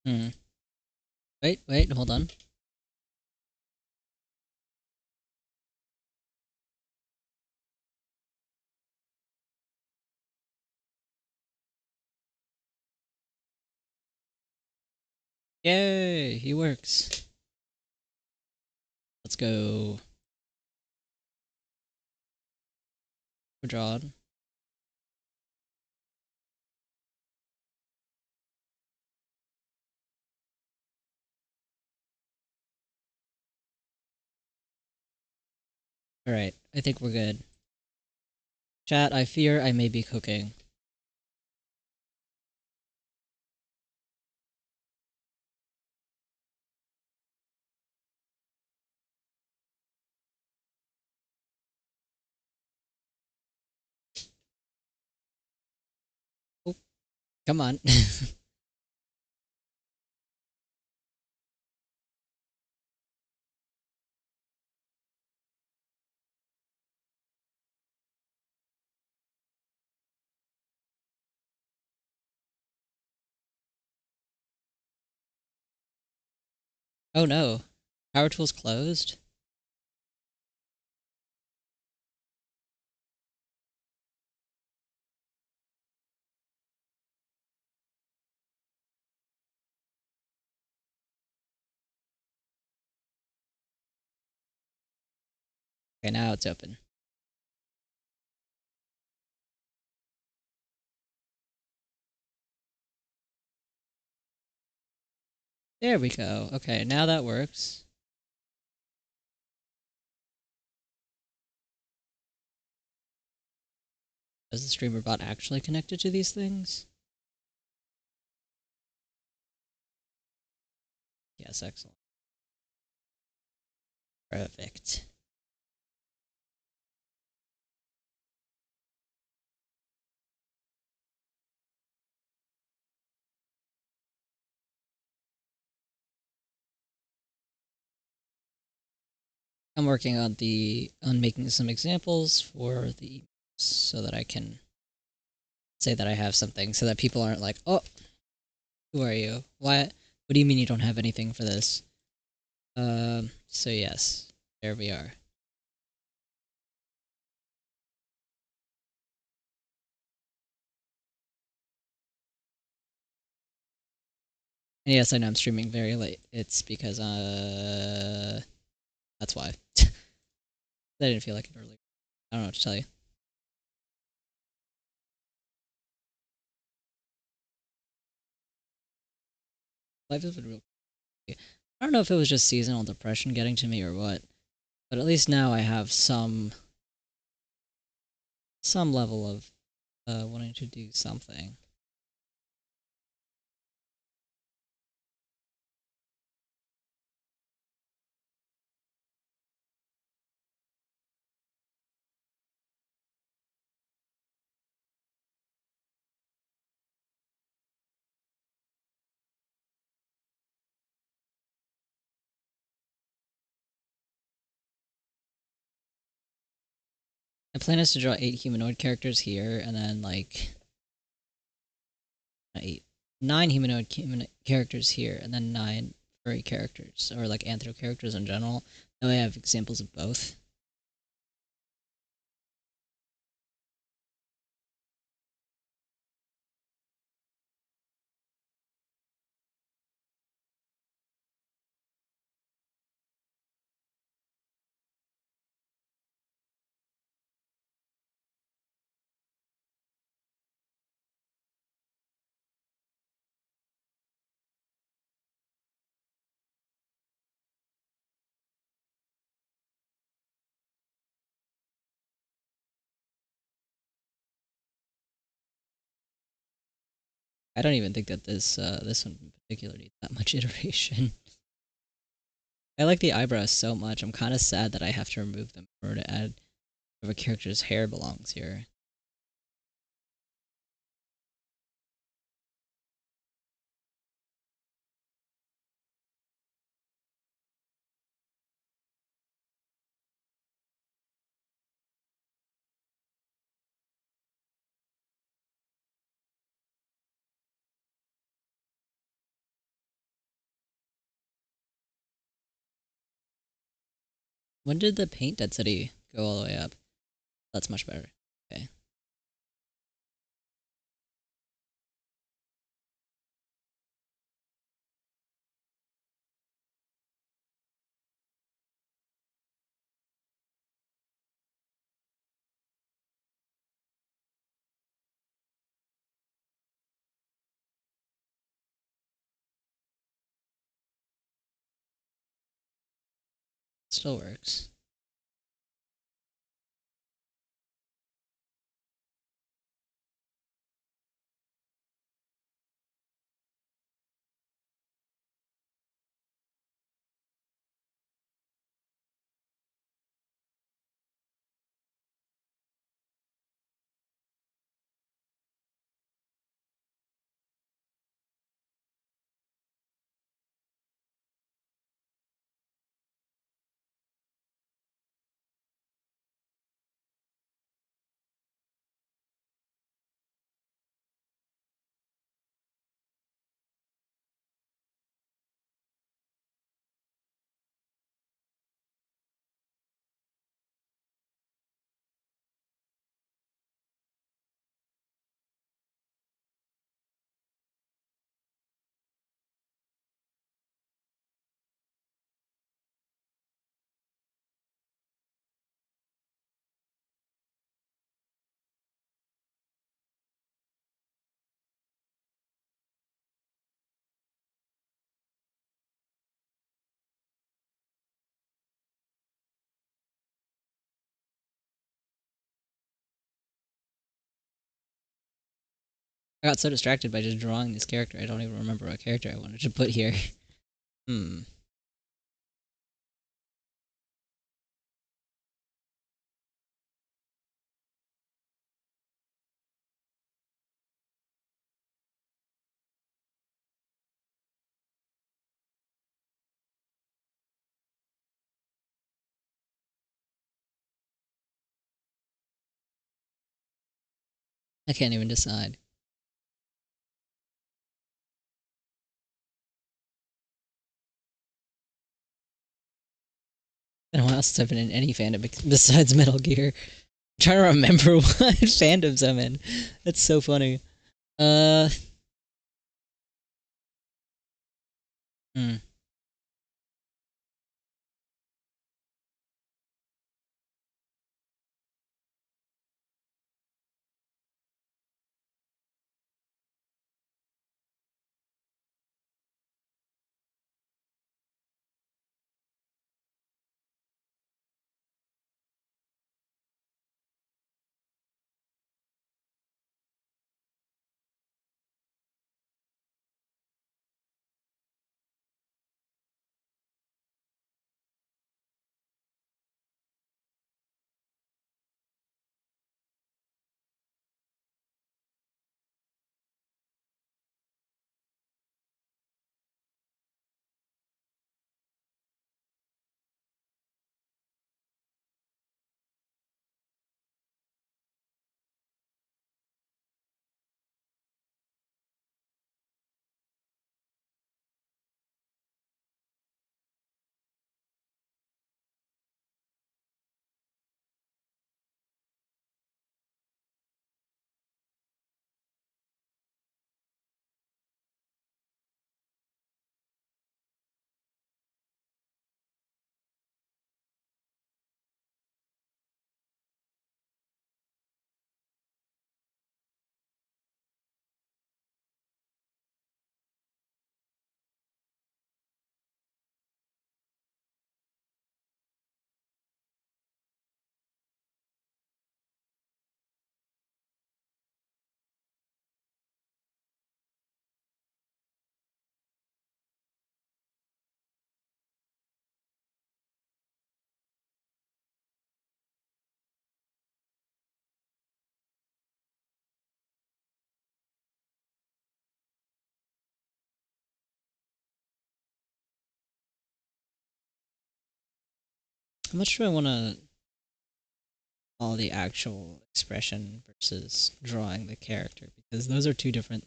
Hmm. Wait, hold on. Yay, he works. Let's go. Drawn. Alright, I think we're good. Chat, I fear I may be cooking. Oh, come on. Oh no. Power tool's closed? Okay, now it's open. There we go. Okay, now that works. Is the streamer bot actually connected to these things? Yes, excellent. Perfect. I'm working on making some examples for the so that I can say that I have something so that people aren't like, "Oh, who are you? What do you mean you don't have anything for this?" So yes, there we are. And yes, I know I'm streaming very late. It's because that's why. I didn't feel like it earlier. I don't know what to tell you. Life has been real. I don't know if it was just seasonal depression getting to me or what, but at least now I have some level of wanting to do something. My plan is to draw 8 humanoid characters here, and then like eight, 9 characters here, and then 9 furry characters, or like anthro characters in general. That way I have examples of both. I don't even think that this one in particular needs that much iteration. I like the eyebrows so much. I'm kind of sad that I have to remove them in order to add where a character's hair belongs here. When did the paint density go all the way up? That's much better. Okay. Still works. I got so distracted by just drawing this character, I don't even remember what character I wanted to put here. Hmm. I can't even decide. I don't know what else I've been in any fandom besides Metal Gear. I'm trying to remember what fandoms I'm in. That's so funny. Uh. Hmm. How much do I want to call the actual expression versus drawing the character? Because those are two different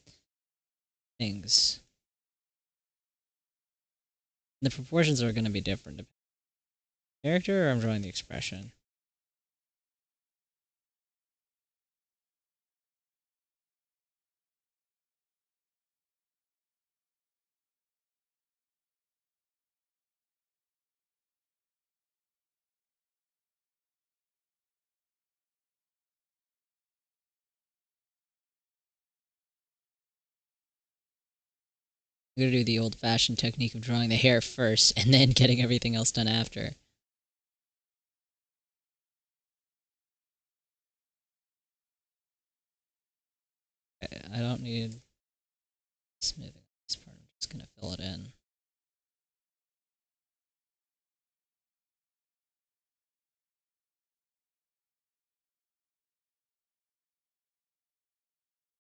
things. The proportions are going to be different. character or I'm drawing the expression? I'm gonna do the old-fashioned technique of drawing the hair first and then getting everything else done after. Okay, I don't need smoothing this part. I'm just gonna fill it in.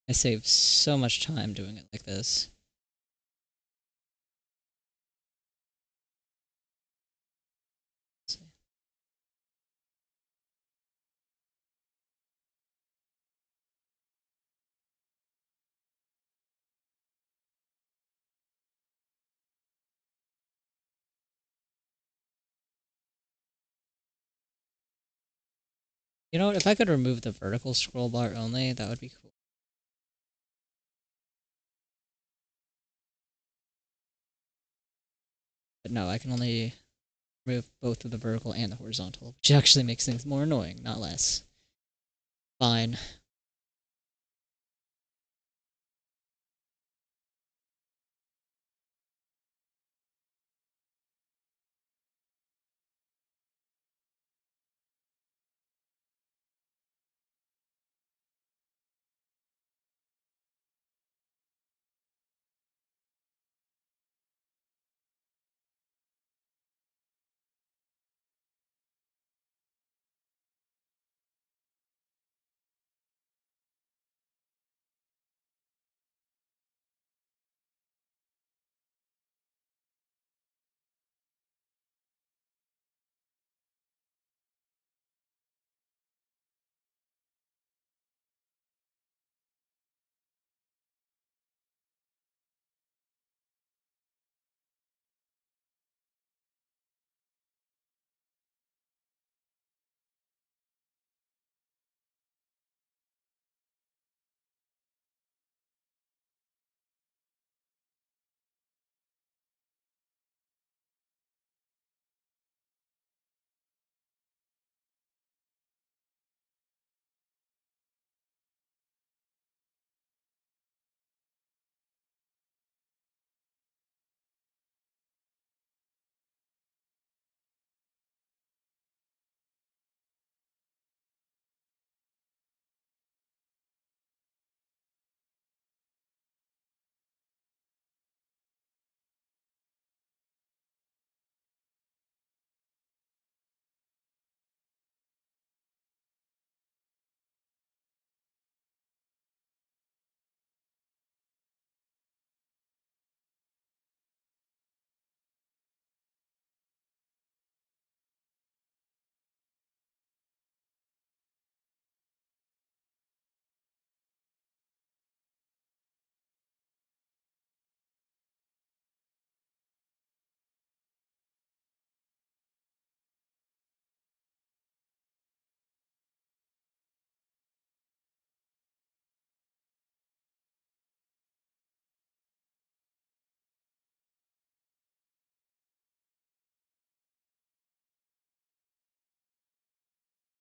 I save so much time doing it like this. Let's see. You know what? If I could remove the vertical scroll bar only, that would be cool. But no, I can only remove both of the vertical and the horizontal, which actually makes things more annoying, not less. Fine.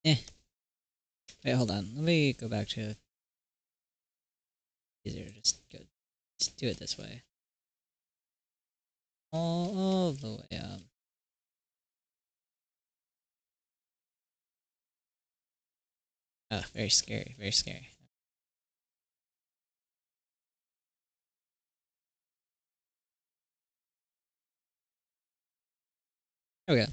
Eh. Wait, hold on. Let me go back to easier. Just do it this way. All the way up. Oh, very scary. Very scary. There we go.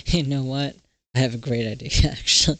You know what? I have a great idea, actually.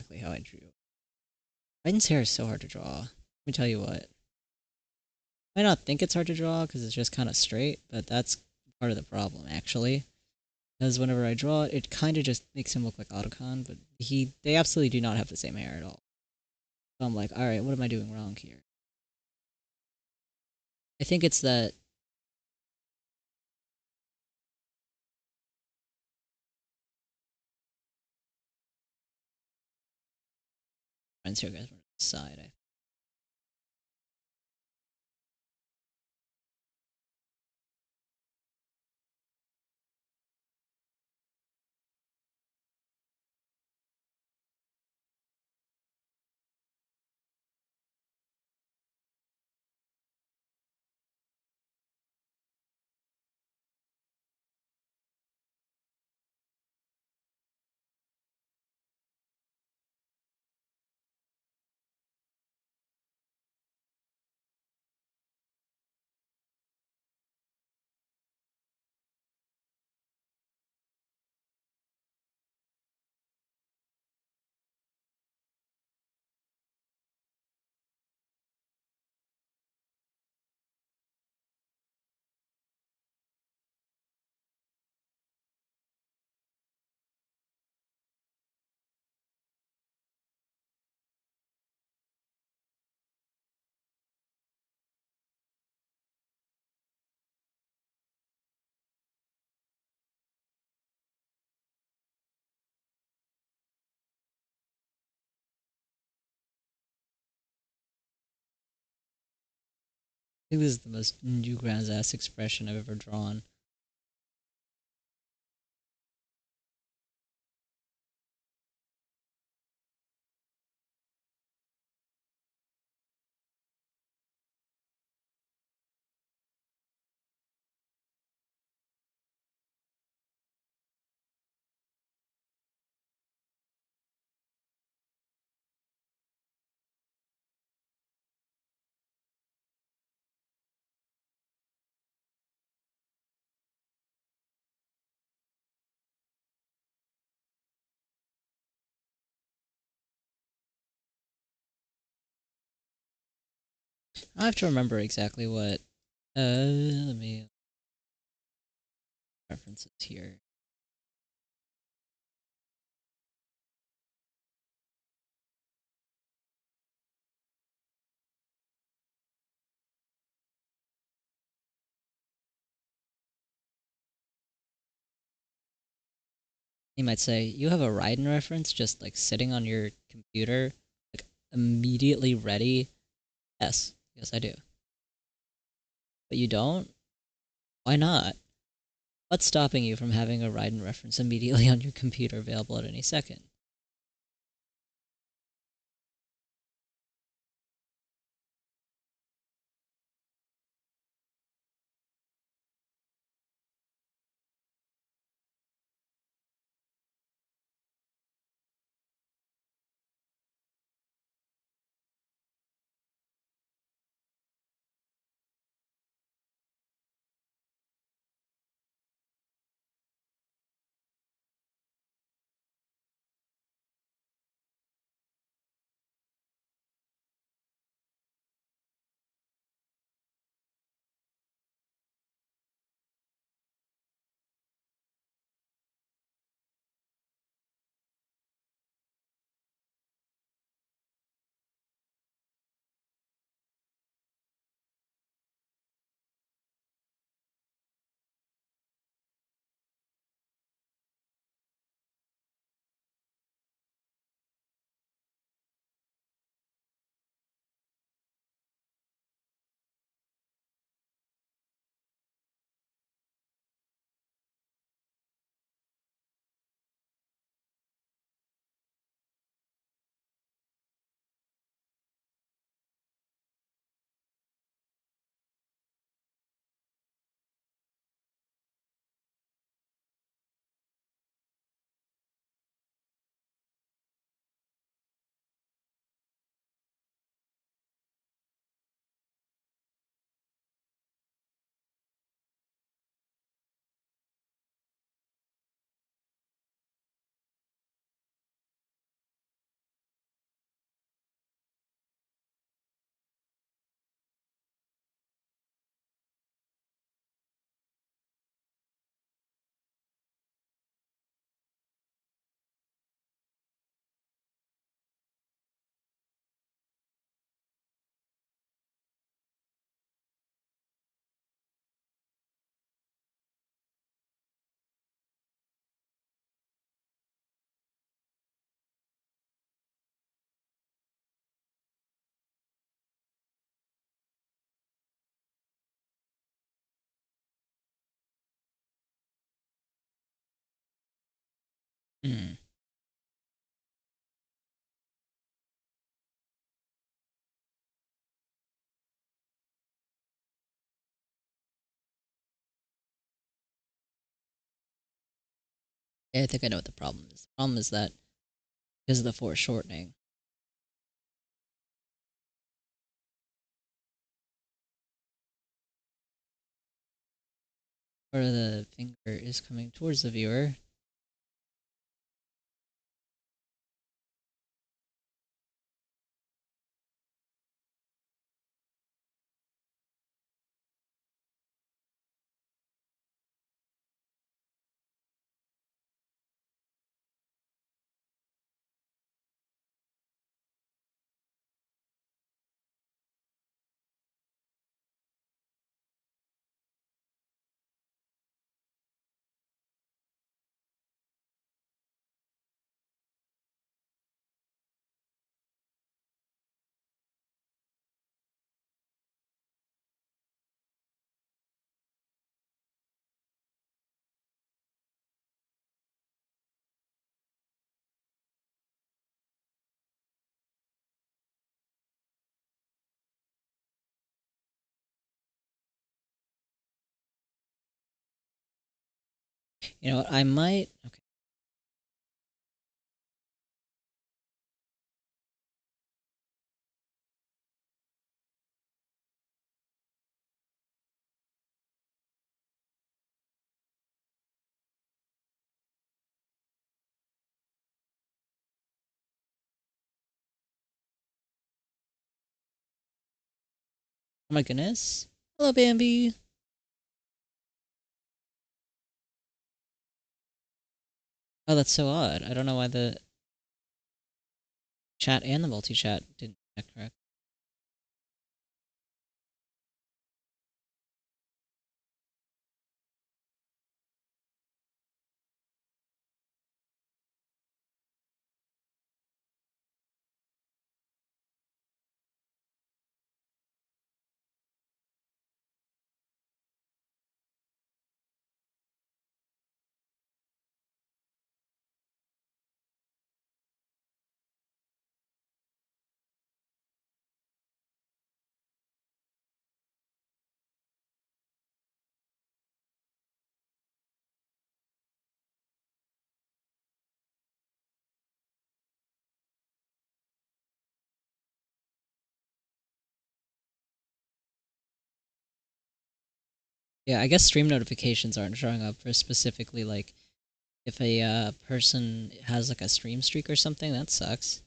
exactly how I drew. Raiden's hair is so hard to draw. Let me tell you what. I might not think it's hard to draw because it's just kind of straight, but that's part of the problem actually. Because whenever I draw it, it kind of just makes him look like Otacon, but they absolutely do not have the same hair at all. So I'm like, all right, what am I doing wrong here? I think it's that friends here guys were on the side. I think this is the most Newgrounds ass expression I've ever drawn. I have to remember exactly what. Let me references here. You might say you have a Raiden reference just like sitting on your computer, like immediately ready. Yes, yes, I do. But you don't? Why not? What's stopping you from having a Raiden reference immediately on your computer available at any second? Yeah, I think I know what the problem is. The problem is that because of the foreshortening, part of the finger is coming towards the viewer. You know what? I might. Okay. Oh my goodness. Hello, Bambi. Oh, that's so odd. I don't know why the chat and the multi-chat didn't connect correct. Yeah, I guess stream notifications aren't showing up for specifically like if a person has like a stream streak or something. That sucks.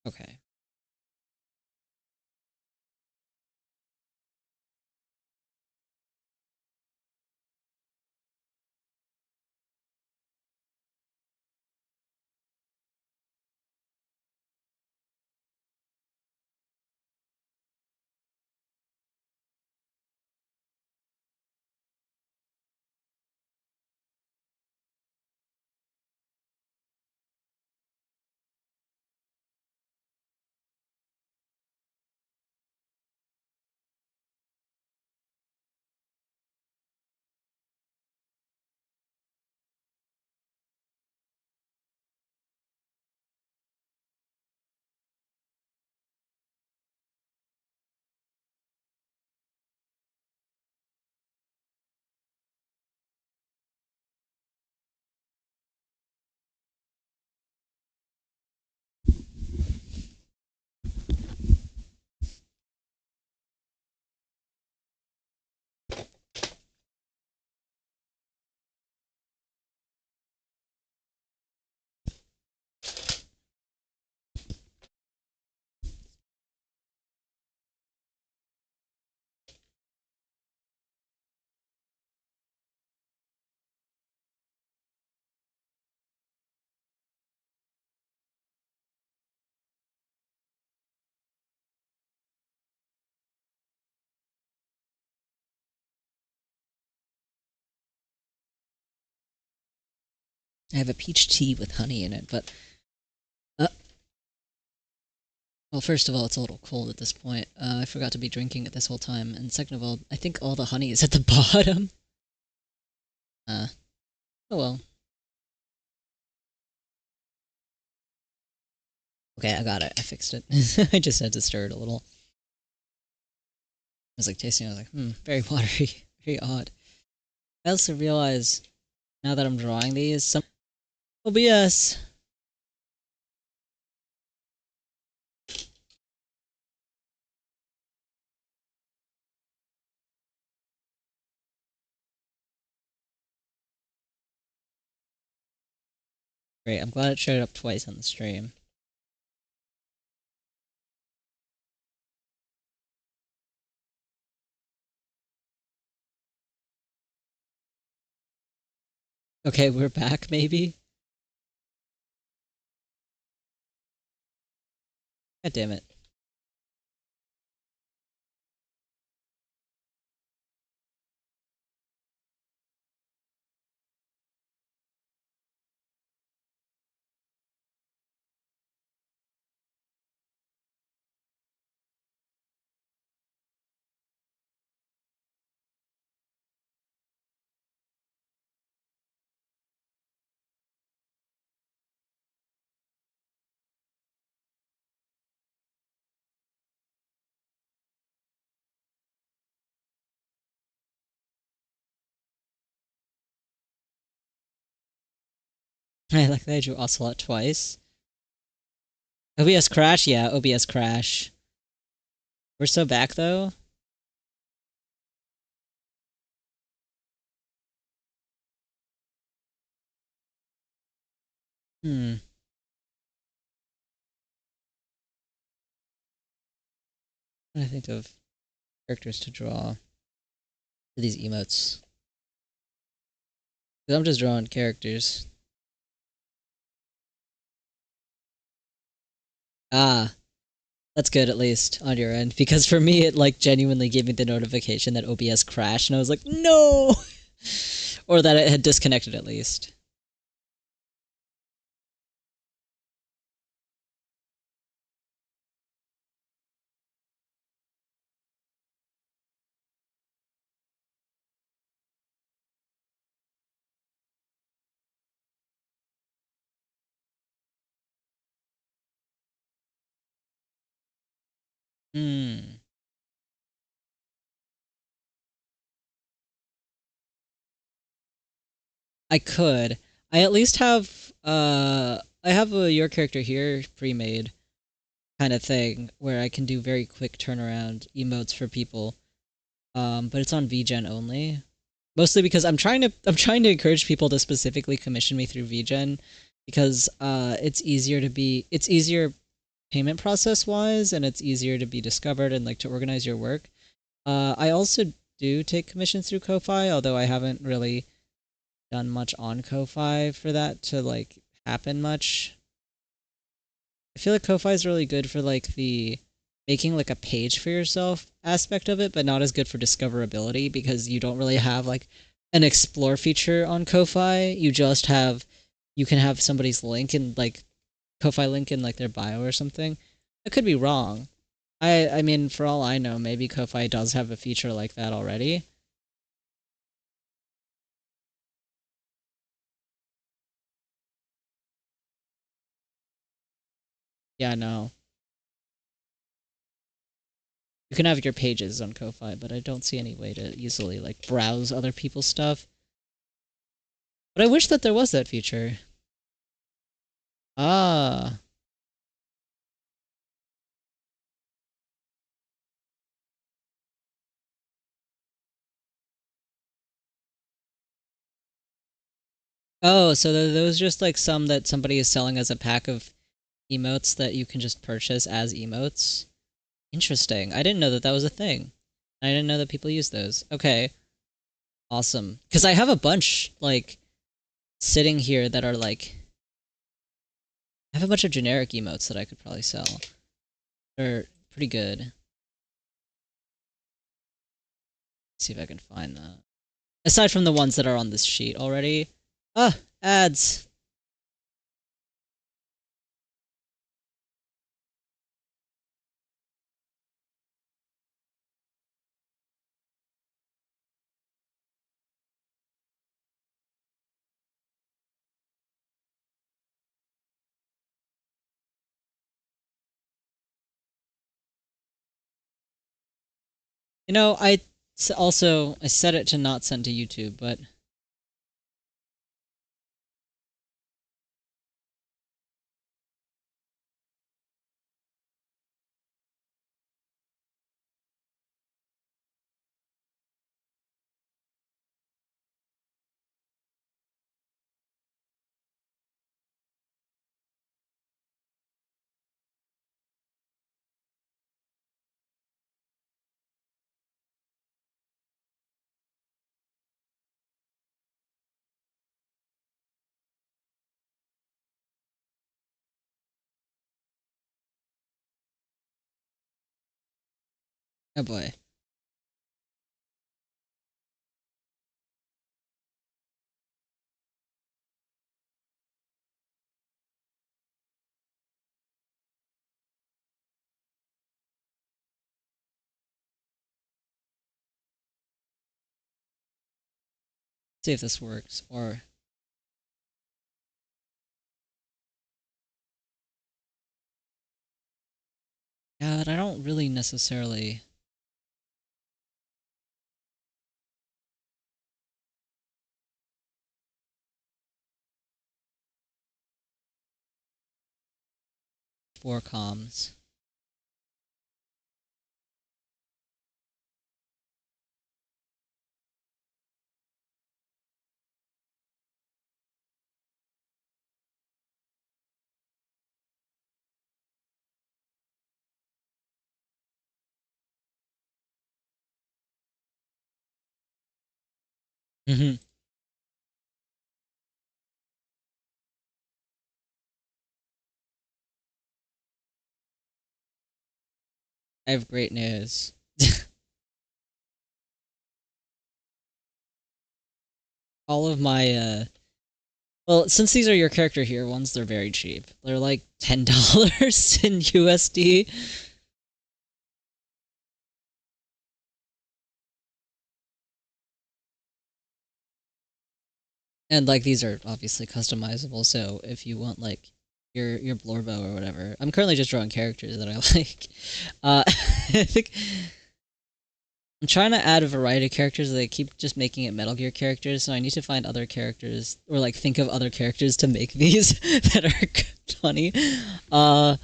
Okay. I have a peach tea with honey in it, but uh, well, first of all, it's a little cold at this point. I forgot to be drinking it this whole time, and second of all, I think all the honey is at the bottom. Uh, oh well. Okay, I got it. I fixed it. I just had to stir it a little. I was like tasting it, I was like, very watery. Very odd. I also realize, now that I'm drawing these, some OBS. Great, I'm glad it showed up twice on the stream. Okay, we're back, maybe? God damn it. I like that I drew Ocelot twice. OBS crash? Yeah, OBS crash. We're so back, though. Hmm. I think of characters to draw for these emotes. Because I'm just drawing characters. Ah, that's good at least on your end. Because for me, it like genuinely gave me the notification that OBS crashed, and I was like, no! Or that it had disconnected at least. Hmm. I could. I at least have I have a your character here pre-made kind of thing where I can do very quick turnaround emotes for people. But it's on VGen only. Mostly because I'm trying to encourage people to specifically commission me through VGen because it's easier payment process wise and it's easier to be discovered and like to organize your work. I also do take commissions through Ko-Fi, although I haven't really done much on Ko-Fi for that to like happen much. I feel like Ko-Fi is really good for like the making like a page for yourself aspect of it, but not as good for discoverability because you don't really have like an explore feature on Ko-Fi. You can have somebody's link and like Ko-Fi link in like their bio or something. I could be wrong. I mean, for all I know, maybe Ko-Fi does have a feature like that already. Yeah, no. You can have your pages on Ko-Fi, but I don't see any way to easily like browse other people's stuff. But I wish that there was that feature. Ah. Oh, so those just like some that somebody is selling as a pack of emotes that you can just purchase as emotes? Interesting. I didn't know that that was a thing. I didn't know that people use those. Okay. Awesome. Because I have a bunch, like, sitting here that are like... I have a bunch of generic emotes that I could probably sell. They're pretty good. Let's see if I can find that. Aside from the ones that are on this sheet already. Ah! Ads! You know, I set it to not send to YouTube, but oh boy. See if this works. Or yeah, I don't really necessarily 4 comms. Hmm. I have great news. All of my well, since these are your character here ones, they're very cheap. They're like $10 in USD. And like these are obviously customizable, so if you want like your Blorbo or whatever. I'm currently just drawing characters that I like. I think I'm trying to add a variety of characters. They keep just making it Metal Gear characters, so I need to find other characters or like think of other characters to make these that are funny. Uh,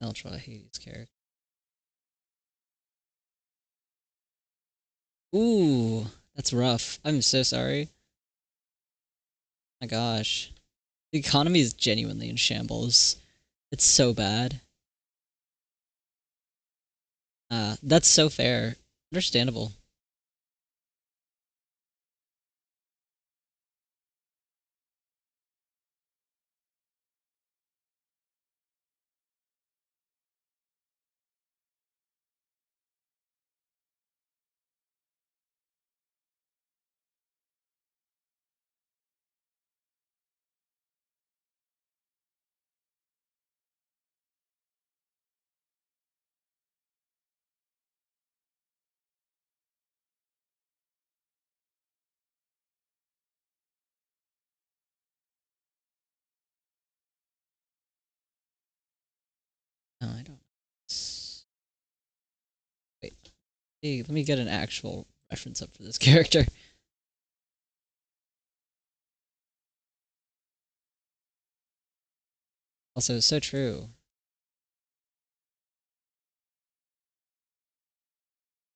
I'll try Hades character. Ooh, that's rough. I'm so sorry. My gosh, the economy is genuinely in shambles. It's so bad. That's so fair. Understandable. No, I don't. Wait, hey, let me get an actual reference up for this character. Also, so true.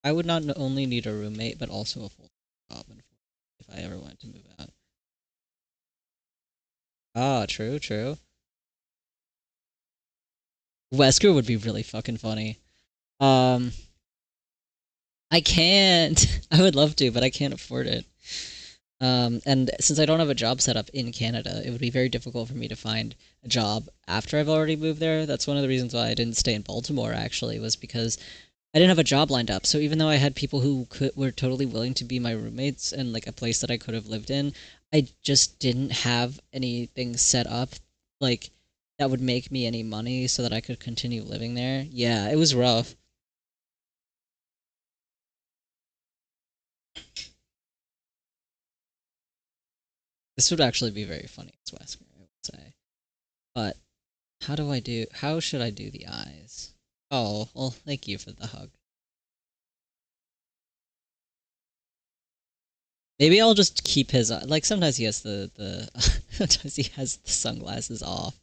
I would not only need a roommate, but also a full job if I ever wanted to move out. Ah, true, true. Wesker would be really fucking funny. Um, I can't. I would love to, but I can't afford it. And since I don't have a job set up in Canada, it would be very difficult for me to find a job after I've already moved there. That's one of the reasons why I didn't stay in Baltimore, actually, was because I didn't have a job lined up. So even though I had people who were totally willing to be my roommates and like a place that I could have lived in, I just didn't have anything set up like that would make me any money so that I could continue living there. Yeah, it was rough. This would actually be very funny as Wesker. say. But how should I do the eyes? Oh, well, thank you for the hug. Maybe I'll just keep his like sometimes he has the sometimes he has the sunglasses off.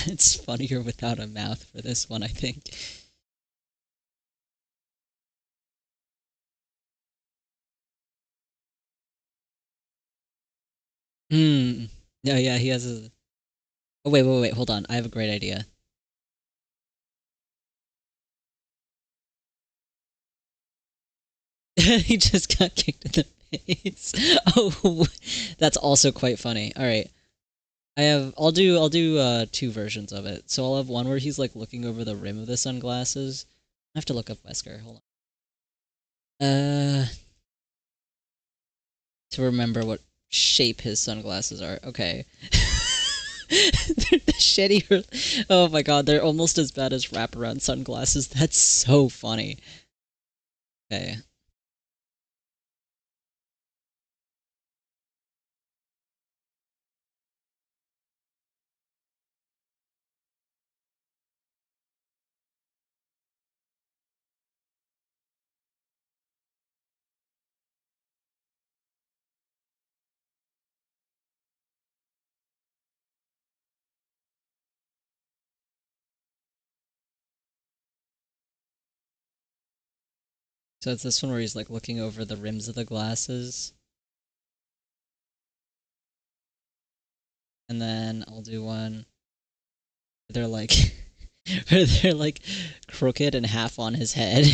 It's funnier without a mouth for this one, I think. Hmm. No, yeah, he has a. Oh wait, hold on. I have a great idea. He just got kicked in the face. Oh, that's also quite funny. All right. I'll do two versions of it. So I'll have one where he's like looking over the rim of the sunglasses. I have to look up Wesker. Hold on. To remember what shape his sunglasses are. Okay. They're the shittier. Oh my god, they're almost as bad as wraparound sunglasses. That's so funny. Okay. So it's this one where he's like looking over the rims of the glasses. And then I'll do one where they're like where they're like crooked and half on his head.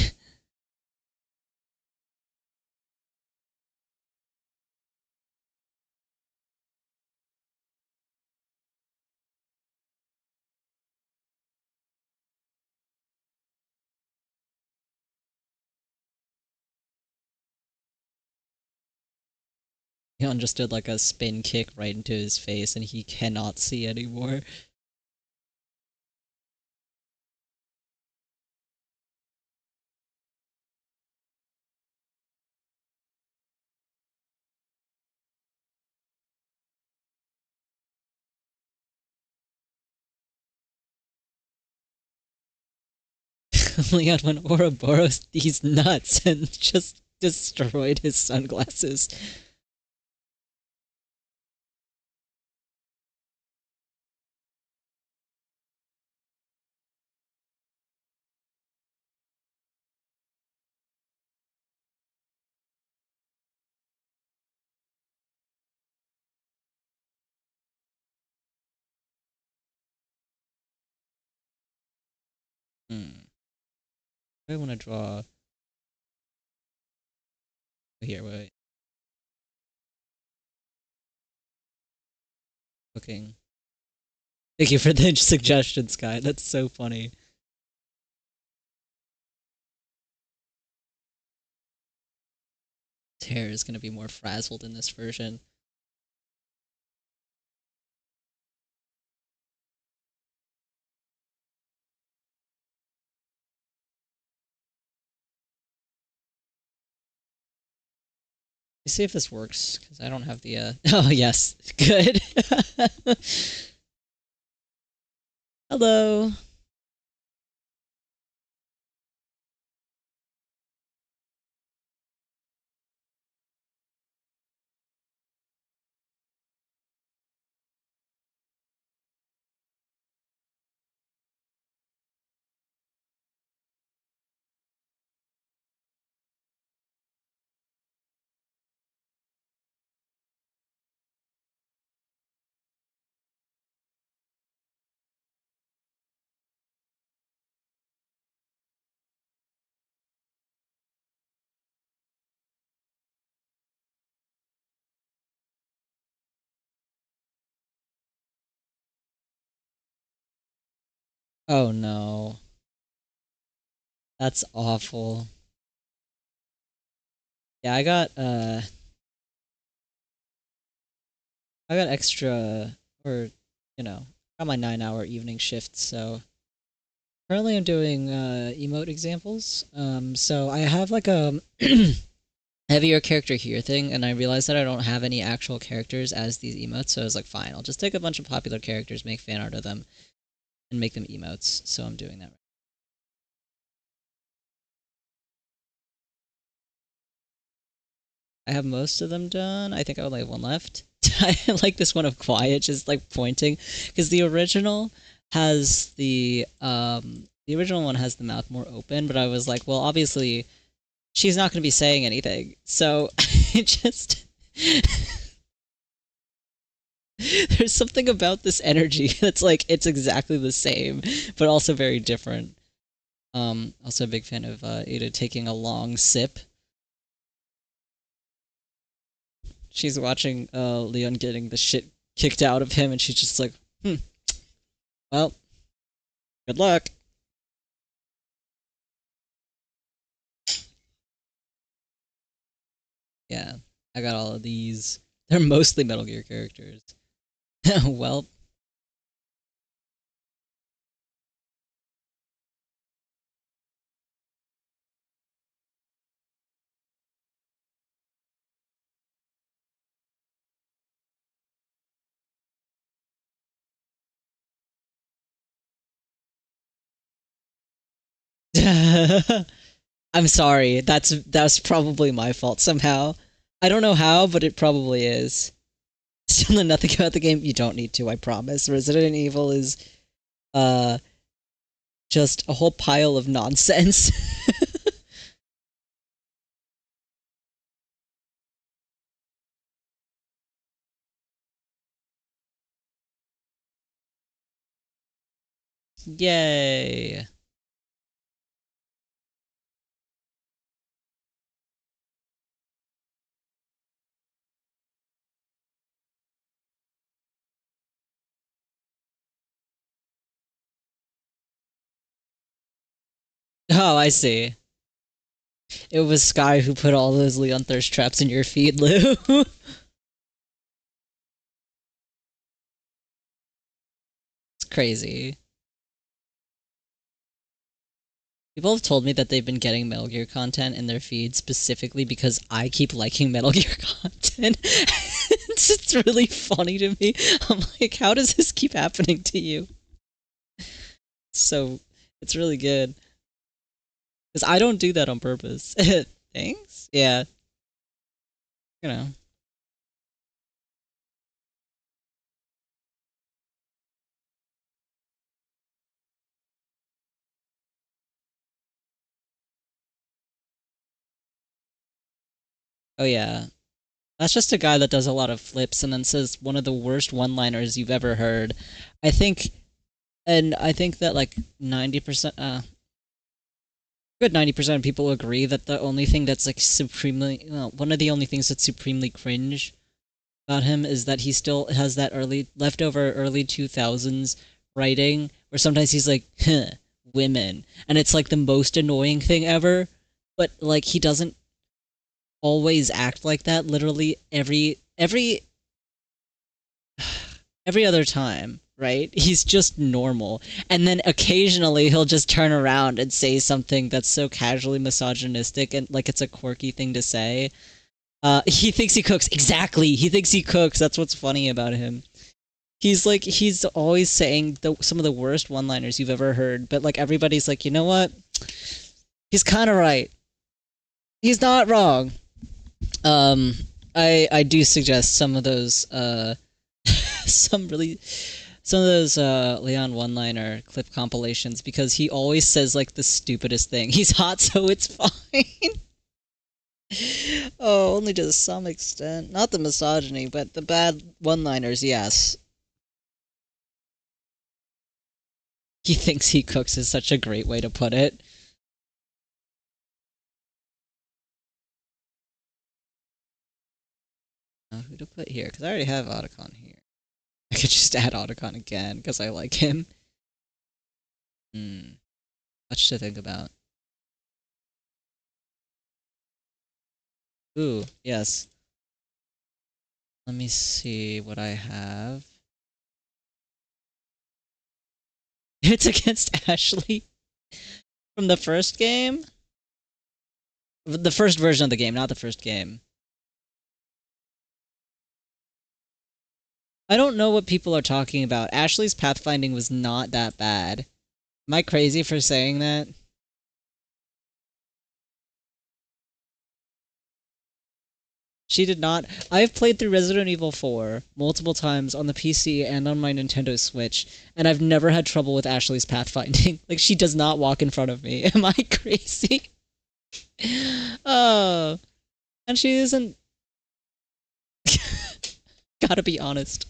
Leon just did like a spin kick right into his face and he cannot see anymore. Leon went Ouroboros these nuts and just destroyed his sunglasses. Hmm. I want to draw here. Wait. Looking. Thank you for the suggestion, Sky. That's so funny. His hair is gonna be more frazzled in this version. Let me see if this works because I don't have the. Oh yes, good. Hello. Oh no, that's awful. Yeah, I got I got extra, or you know, got my 9-hour evening shift. So currently I'm doing emote examples. So I have like a heavier character here thing, and I realized that I don't have any actual characters as these emotes. So I was like, fine, I'll just take a bunch of popular characters, make fan art of them, and make them emotes. So I'm doing that. I have most of them done. I think I only have one left. I like this one of Quiet, just like pointing, because the original one has the mouth more open, but I was like, well, obviously she's not going to be saying anything, so it just there's something about this energy that's like it's exactly the same, but also very different. Also a big fan of Ada taking a long sip. She's watching Leon getting the shit kicked out of him, and she's just like, well, good luck. Yeah, I got all of these. They're mostly Metal Gear characters. Well, I'm sorry. That's probably my fault somehow. I don't know how, but it probably is. Still know nothing about the game. You don't need to, I promise. Resident Evil is uh just a whole pile of nonsense. Yay. Oh, I see. It was Sky who put all those Leon thirst traps in your feed, Lou. It's crazy. People have told me that they've been getting Metal Gear content in their feed specifically because I keep liking Metal Gear content. It's really funny to me. I'm like, how does this keep happening to you? So, it's really good. Because I don't do that on purpose. Thanks? Yeah, you know. Oh yeah. That's just a guy that does a lot of flips and then says one of the worst one-liners you've ever heard. I think, and I think that like 90%, good 90% of people agree that the only thing that's like supremely, well, one of the only things that's supremely cringe about him is that he still has that leftover early 2000s writing where sometimes he's like, huh, women. And it's like the most annoying thing ever. But like he doesn't always act like that literally every other time, right? He's just normal. And then occasionally he'll just turn around and say something that's so casually misogynistic and like it's a quirky thing to say. He thinks he cooks. Exactly. He thinks he cooks. That's what's funny about him. He's always saying some of the worst one-liners you've ever heard, but like everybody's like, you know what? He's kind of right. He's not wrong. Um, I do suggest some of those some really some of those Leon one-liner clip compilations because he always says like the stupidest thing. He's hot, so it's fine. Oh, only to some extent. Not the misogyny, but the bad one-liners, yes. He thinks he cooks is such a great way to put it. Who to put here? Because I already have Otacon here. I could just add Otacon again because I like him. Hmm. Much to think about. Ooh, yes. Let me see what I have. It's against Ashley from the first game? The first version of the game, not the first game. I don't know what people are talking about. Ashley's pathfinding was not that bad. Am I crazy for saying that? She did not. I've played through Resident Evil 4 multiple times on the PC and on my Nintendo Switch, and I've never had trouble with Ashley's pathfinding. Like, she does not walk in front of me. Am I crazy? Oh, and she isn't. Gotta be honest.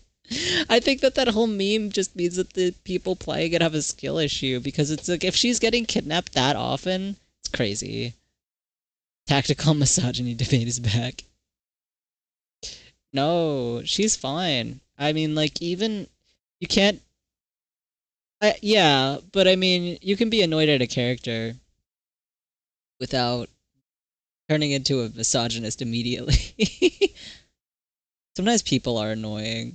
I think that whole meme just means that the people playing it have a skill issue because it's like if she's getting kidnapped that often, it's crazy. Tactical misogyny debate is back. No, she's fine. I mean, like, even you can't. Yeah, but I mean, you can be annoyed at a character without turning into a misogynist immediately. Sometimes people are annoying.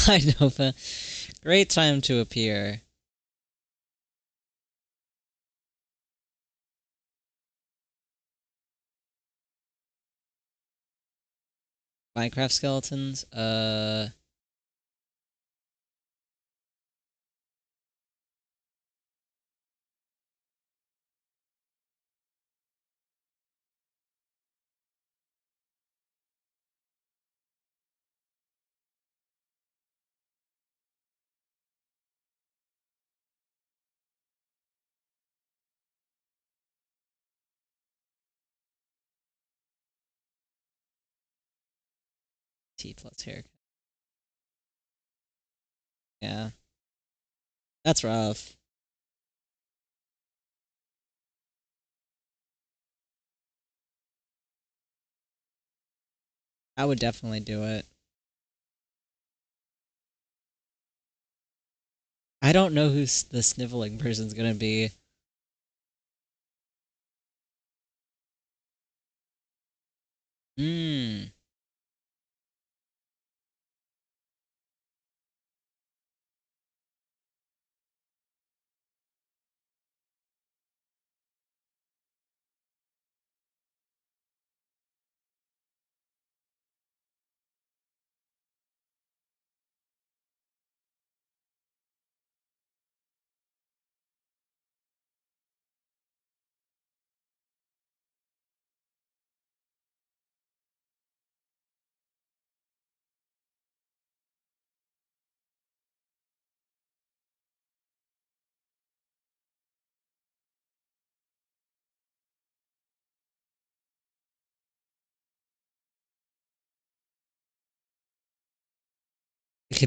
I know, but great time to appear. Minecraft skeletons. T plus haircut. Yeah, that's rough. I would definitely do it. I don't know who the sniveling person's gonna be. Hmm.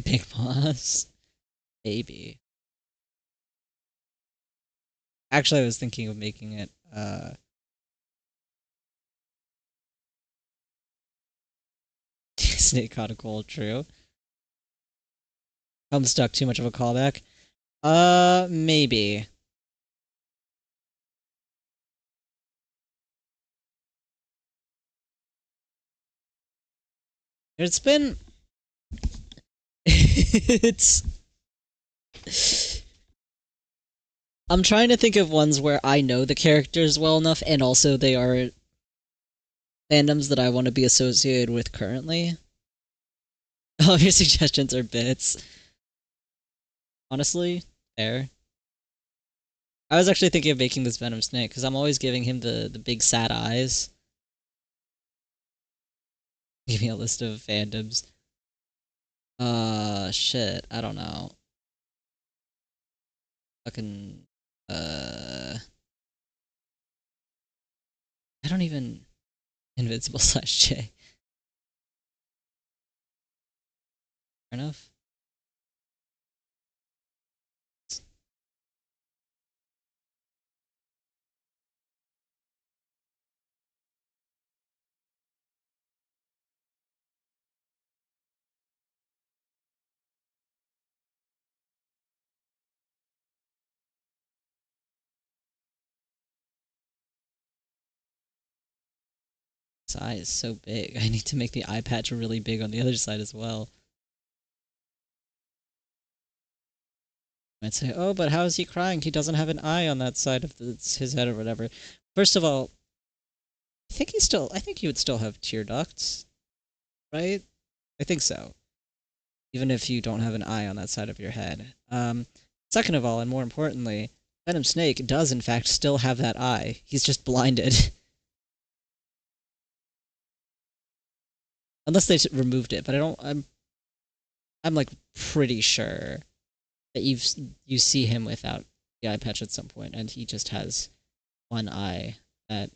Big boss. Maybe. Actually, I was thinking of making it, Snake Conical, true. I'm stuck, too much of a callback. Maybe. It's been... it's... I'm trying to think of ones where I know the characters well enough, and also they are fandoms that I want to be associated with currently. All your suggestions are bits. Honestly, fair. I was actually thinking of making this Venom Snake, because I'm always giving him the big sad eyes. Give me a list of fandoms. Shit, I don't know. Fucking, I don't even... Invincible slash J. Fair enough. His eye is so big. I need to make the eye patch really big on the other side as well. I might say, oh, but how is he crying? He doesn't have an eye on that side of his head or whatever. First of all, I think he would still have tear ducts, right? I think so. Even if you don't have an eye on that side of your head. Second of all, and more importantly, Venom Snake does in fact still have that eye. He's just blinded. Unless they removed it, but I'm like pretty sure that you see him without the eye patch at some point, and he just has one eye that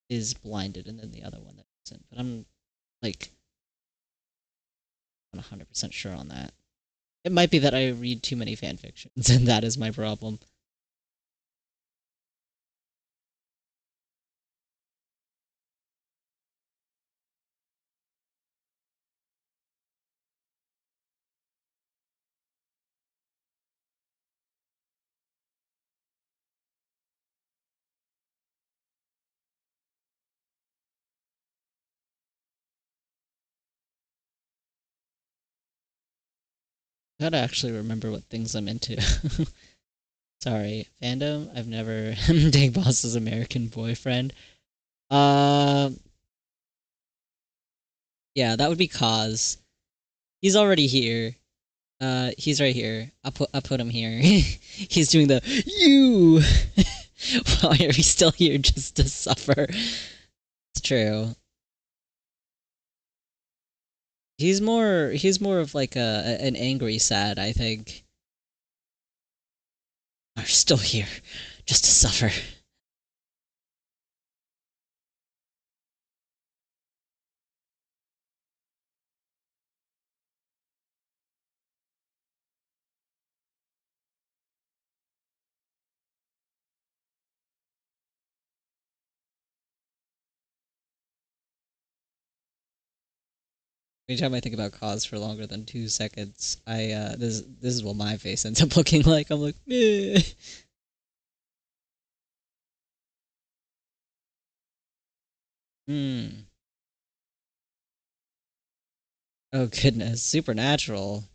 is blinded, and then the other one that isn't. But I'm like 100% sure on that. It might be that I read too many fan fictions, and that is my problem. I gotta actually remember what things I'm into. Sorry, fandom. I've never Dang Boss's American Boyfriend. Uh, yeah, that would be Cause. He's already here. He's right here. I'll put him here. He's doing the you. Why are we still here just to suffer? It's true. He's more of like an angry sad, I think. Are still here just to suffer. Anytime I think about Cause for longer than 2 seconds, this is what my face ends up looking like. I'm like, meh. Hmm. Oh goodness, Supernatural.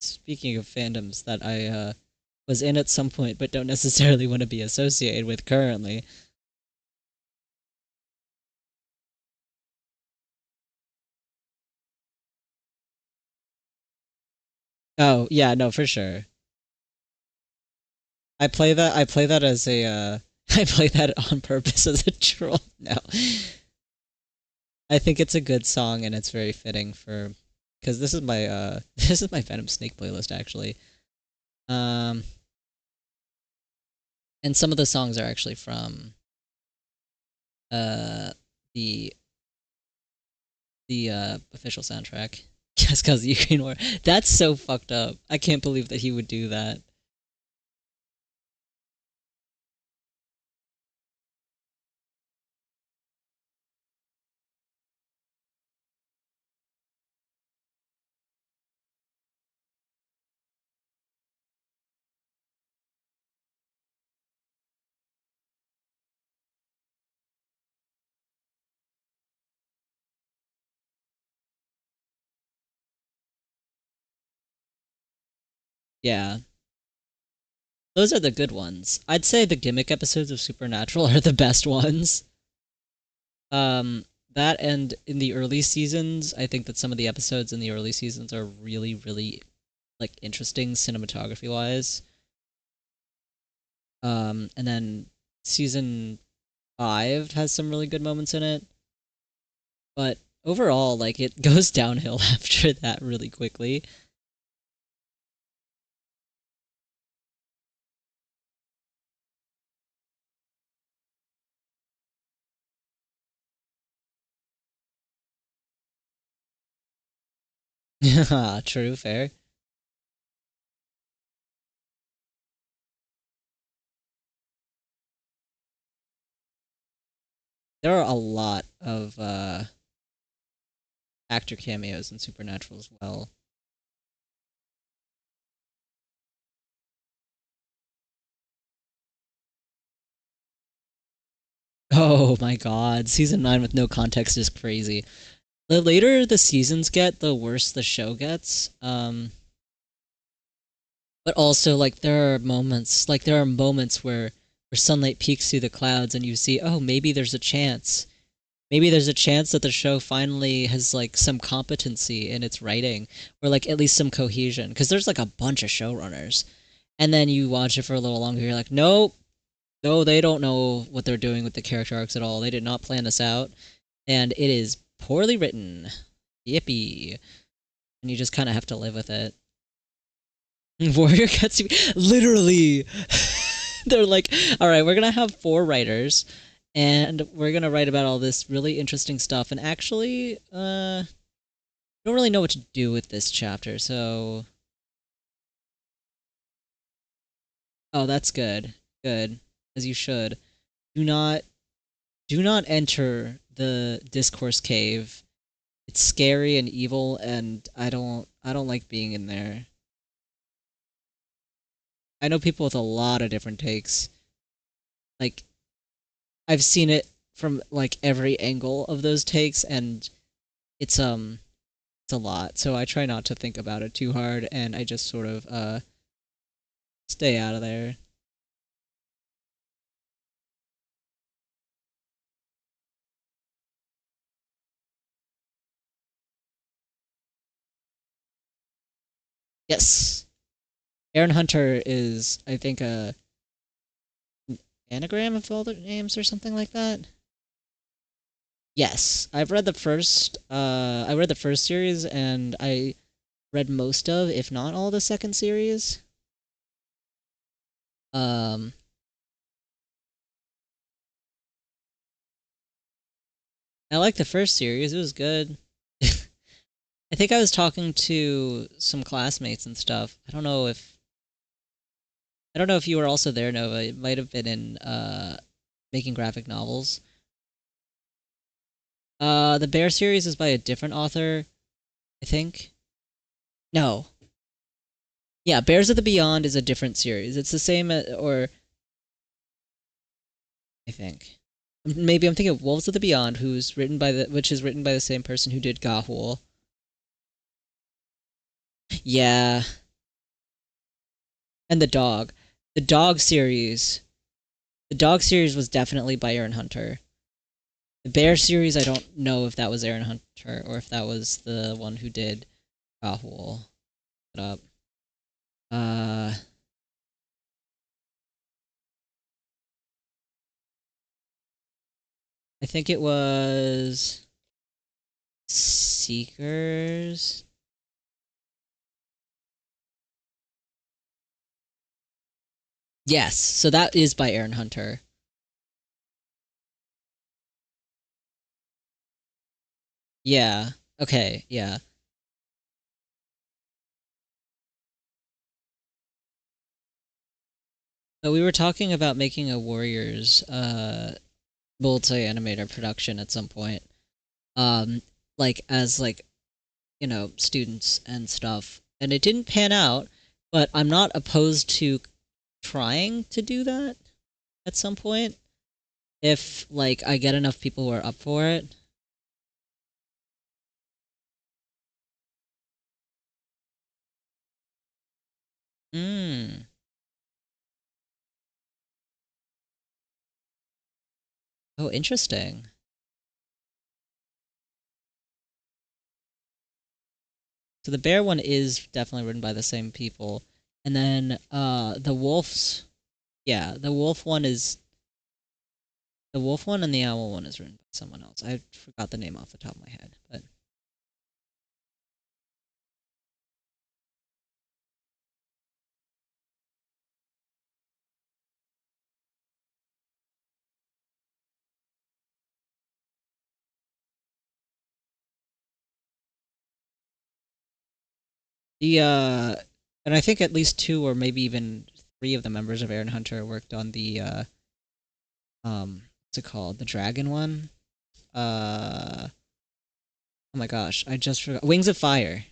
Speaking of fandoms that I was in at some point but don't necessarily want to be associated with currently. Oh, yeah, no, for sure. I play that as a I play that on purpose as a troll. No. I think it's a good song and it's very fitting for because this is my this is my Venom Snake playlist actually. Um and some of the songs are actually from uh the official soundtrack. Just cause the Ukraine war. That's so fucked up. I can't believe that he would do that. Yeah. Those are the good ones. I'd say the gimmick episodes of Supernatural are the best ones. That and in the early seasons, I think that some of the episodes in the early seasons are really, really like interesting cinematography wise. And then season 5 has some really good moments in it, but overall, like it goes downhill after that really quickly. True, fair. There are a lot of actor cameos in Supernatural as well. Oh my god, season 9 with no context is crazy. The later the seasons get, the worse the show gets. But also like there are moments where sunlight peeks through the clouds and you see, oh, maybe there's a chance. Maybe there's a chance that the show finally has like some competency in its writing or like at least some cohesion because there's like a bunch of showrunners. And then you watch it for a little longer, you're like, nope, no, they don't know what they're doing with the character arcs at all. They did not plan this out, and it is poorly written. Yippee! And you just kind of have to live with it. Warrior gets literally. They're like, all right, we're gonna have four writers, and we're gonna write about all this really interesting stuff. And actually, don't really know what to do with this chapter. So, oh, that's good, good, as you should. Do not, do not enter the discourse cave. It's scary and evil, and I don't like being in there. I know people with a lot of different takes. Like I've seen it from like every angle of those takes, and it's it's a lot. So I try not to think about it too hard, and I just sort of stay out of there. Yes, Aaron Hunter is I think a anagram of all their names or something like that. Yes, I've read the first. I read the first series, and I read most of, if not all, the second series. Um, I like the first series. It was good. I think I was talking to some classmates and stuff. I don't know if you were also there, Nova. It might have been in making graphic novels. The Bear series is by a different author, I think. No. Yeah, Bears of the Beyond is a different series. It's the same or I think. Maybe I'm thinking of Wolves of the Beyond, who's written by the which is written by the same person who did Gahul. Yeah, and the dog. The dog series. The dog series was definitely by Aaron Hunter. The Bear series, I don't know if that was Aaron Hunter or if that was the one who did Gahul. It up. Uh, I think it was Seekers. Yes, so that is by Aaron Hunter. Yeah. Okay. Yeah. So we were talking about making a Warriors multi-animator production at some point. Um, like as like students and stuff, and it didn't pan out. But I'm not opposed to trying to do that at some point if like I get enough people who are up for it. Hmm. Oh, interesting. So the bear one is definitely written by the same people. And then the wolves, yeah, the wolf one and the owl one is written by someone else. I forgot the name off the top of my head, but The and I think at least two or maybe even three of the members of Aaron Hunter worked on the what's it called? The dragon one? Oh my gosh, I just forgot. Wings of Fire.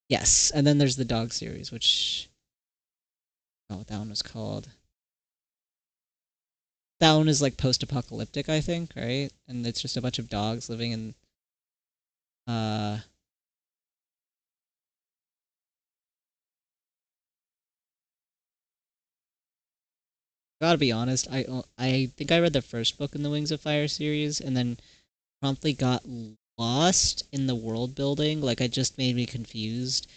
Yes, and then there's the dog series, which oh, that one was called. That one is like post-apocalyptic, I think, right? And it's just a bunch of dogs living in uh gotta be honest, I think I read the first book in the Wings of Fire series and then promptly got lost in the world building. Like it just made me confused.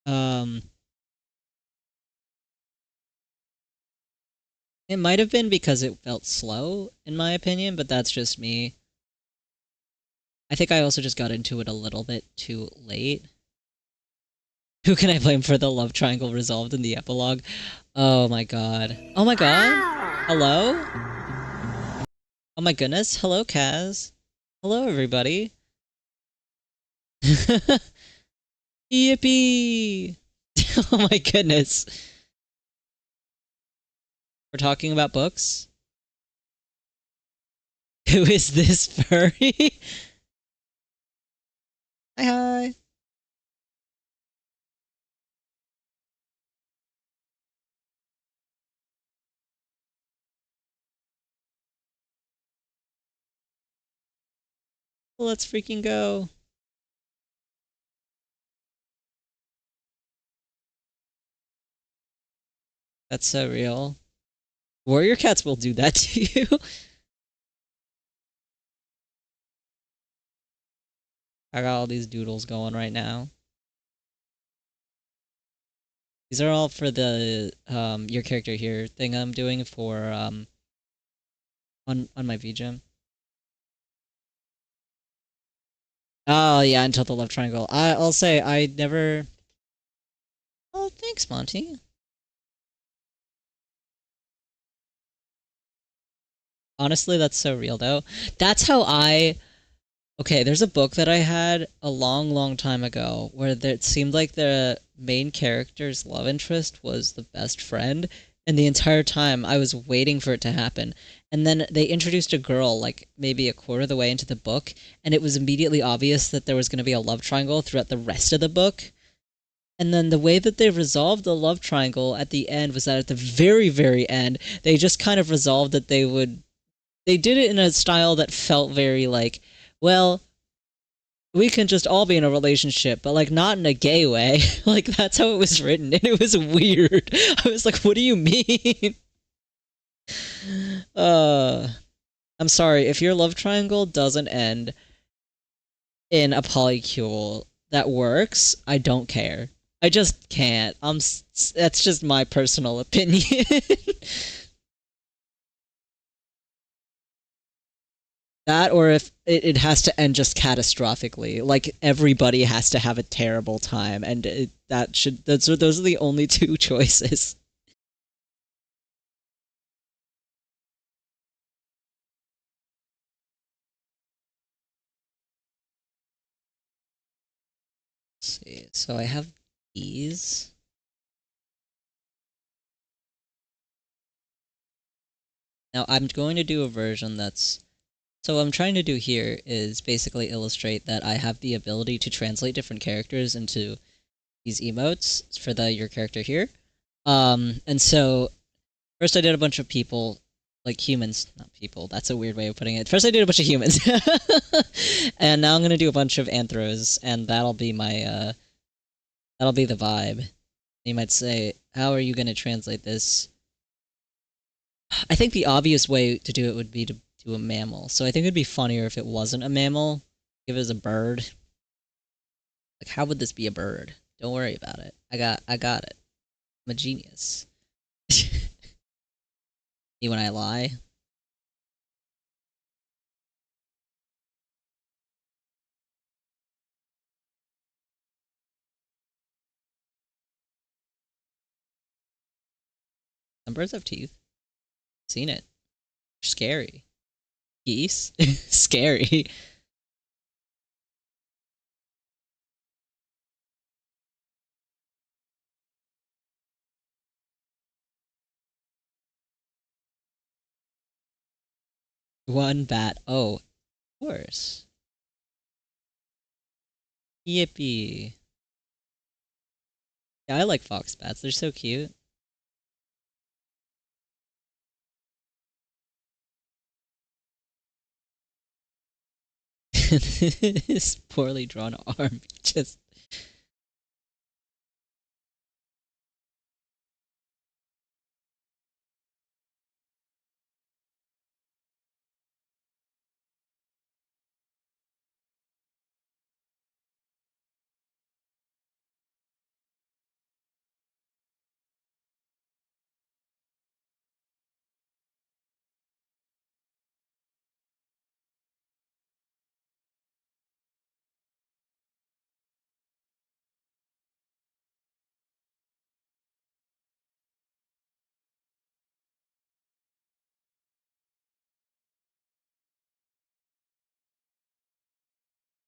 Um it might have been because it felt slow, in my opinion, but that's just me. I think I also just got into it a little bit too late. Who can I blame for the love triangle resolved in the epilogue? Oh my god. Oh my god? Hello? Oh my goodness. Hello, Kaz. Hello, everybody. Yippee! Oh my goodness. We're talking about books? Who is this furry? Hi, hi. Let's freaking go. That's so real. Warrior cats will do that to you. I got all these doodles going right now. These are all for the your character here thing I'm doing for on my VGem. Oh yeah, until the love triangle. I'll say I never. Oh, thanks, Monty. Honestly, that's so real though. That's how I. Okay, there's a book that I had a long, long time ago where it seemed like the main character's love interest was the best friend, and the entire time I was waiting for it to happen. And then they introduced a girl, like maybe a quarter of the way into the book, and it was immediately obvious that there was going to be a love triangle throughout the rest of the book. And then the way that they resolved the love triangle at the end was that at the very, very end, they just kind of resolved that they would. They did it in a style that felt very like, well, we can just all be in a relationship, but like not in a gay way. Like that's how it was written, and it was weird. I was like, what do you mean? uh, I'm sorry if your love triangle doesn't end in a polycule that works. I don't care. I just can't. That's just my personal opinion. That or if it has to end just catastrophically, like everybody has to have a terrible time, and that should those are the only two choices. Let's see, so I have these. Now I'm going to do a version that's so what I'm trying to do here is basically illustrate that I have the ability to translate different characters into these emotes for the your character here. And so first I did a bunch of people, like humans, not people. That's a weird way of putting it. First I did a bunch of humans, and now I'm gonna do a bunch of anthros, and that'll be the vibe. You might say, how are you gonna translate this? I think the obvious way to do it would be to do a mammal. So I think it'd be funnier if it wasn't a mammal. If it was a bird. Like, how would this be a bird? Don't worry about it. I got it. I'm a genius. You when I lie? Some birds have teeth. Seen it. Scary. Geese? Scary. One bat. Oh, of course. Yippee. Yeah, I like fox bats. They're so cute. This poorly drawn arm just.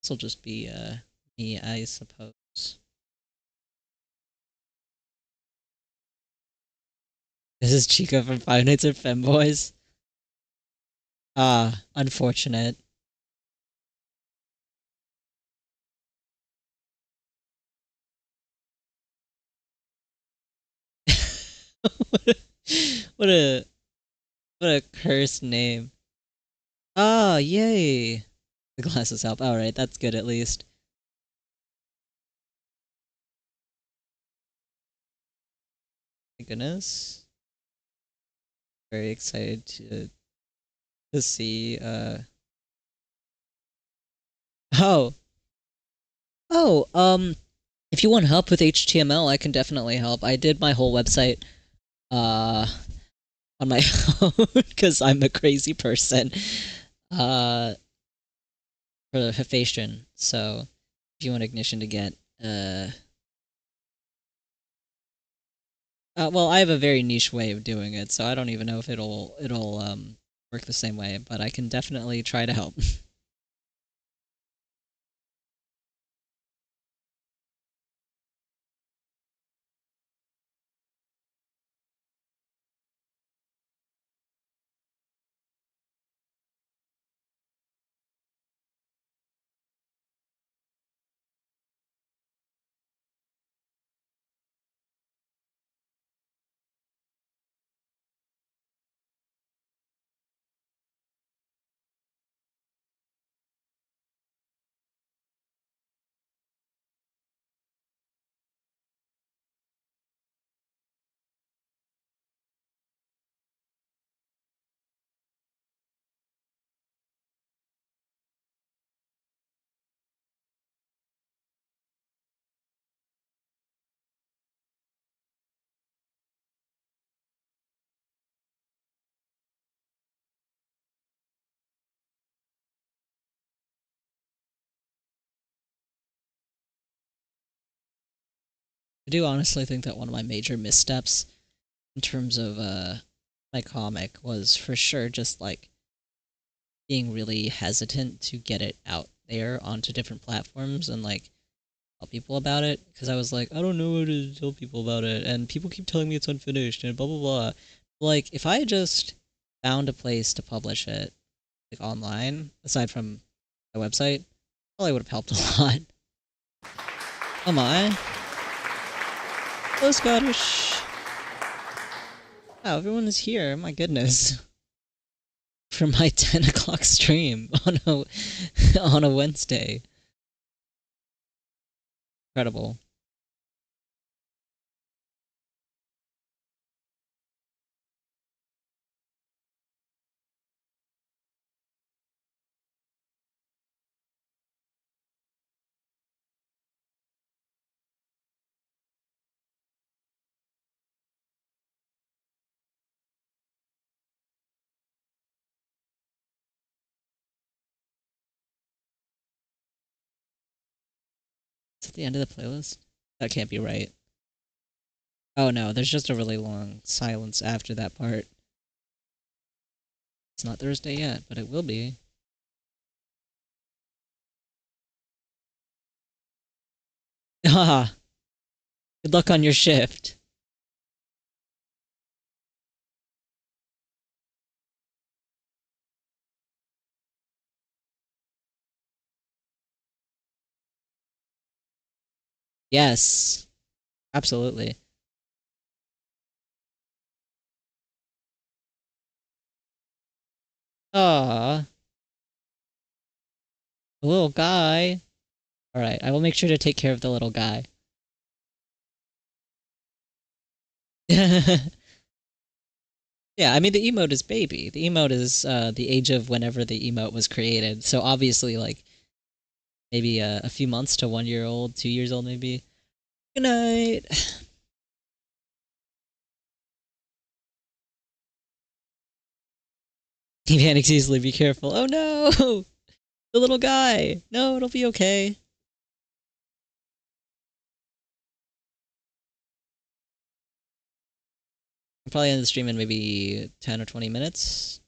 This will just be me, I suppose. This is Chica from Five Nights at Femboys. Ah, unfortunate. what a what a what a cursed name. Ah, yay. The glasses help. Alright, that's good at least. My goodness. Very excited to see Oh. Oh, if you want help with HTML, I can definitely help. I did my whole website uh on my own because I'm a crazy person. Uh for Hephaestion. So if you want Ignition to get well, I have a very niche way of doing it, so I don't even know if it'll work the same way, but I can definitely try to help. I do honestly think that one of my major missteps in terms of my comic was for sure just like being really hesitant to get it out there onto different platforms and like tell people about it because I was like, I don't know how to tell people about it, and people keep telling me it's unfinished and blah blah blah. Like, if I just found a place to publish it, like online, aside from my website, probably would have helped a lot. Oh my. Hello, Scottish. Wow, everyone is here. My goodness. For my 10 o'clock stream on on a Wednesday. Incredible. It's at the end of the playlist? That can't be right. Oh no, there's just a really long silence after that part. It's not Thursday yet, but it will be. Haha. Good luck on your shift. Yes, absolutely. Ah, the little guy. All right, I will make sure to take care of the little guy. Yeah, I mean the emote is baby. The emote is the age of whenever the emote was created. So obviously, like maybe a few months to 1 year old, 2 years old, maybe. Good night. He panics easily. Be careful. Oh no, the little guy. No, it'll be okay. I'll probably end the stream in maybe 10 or 20 minutes.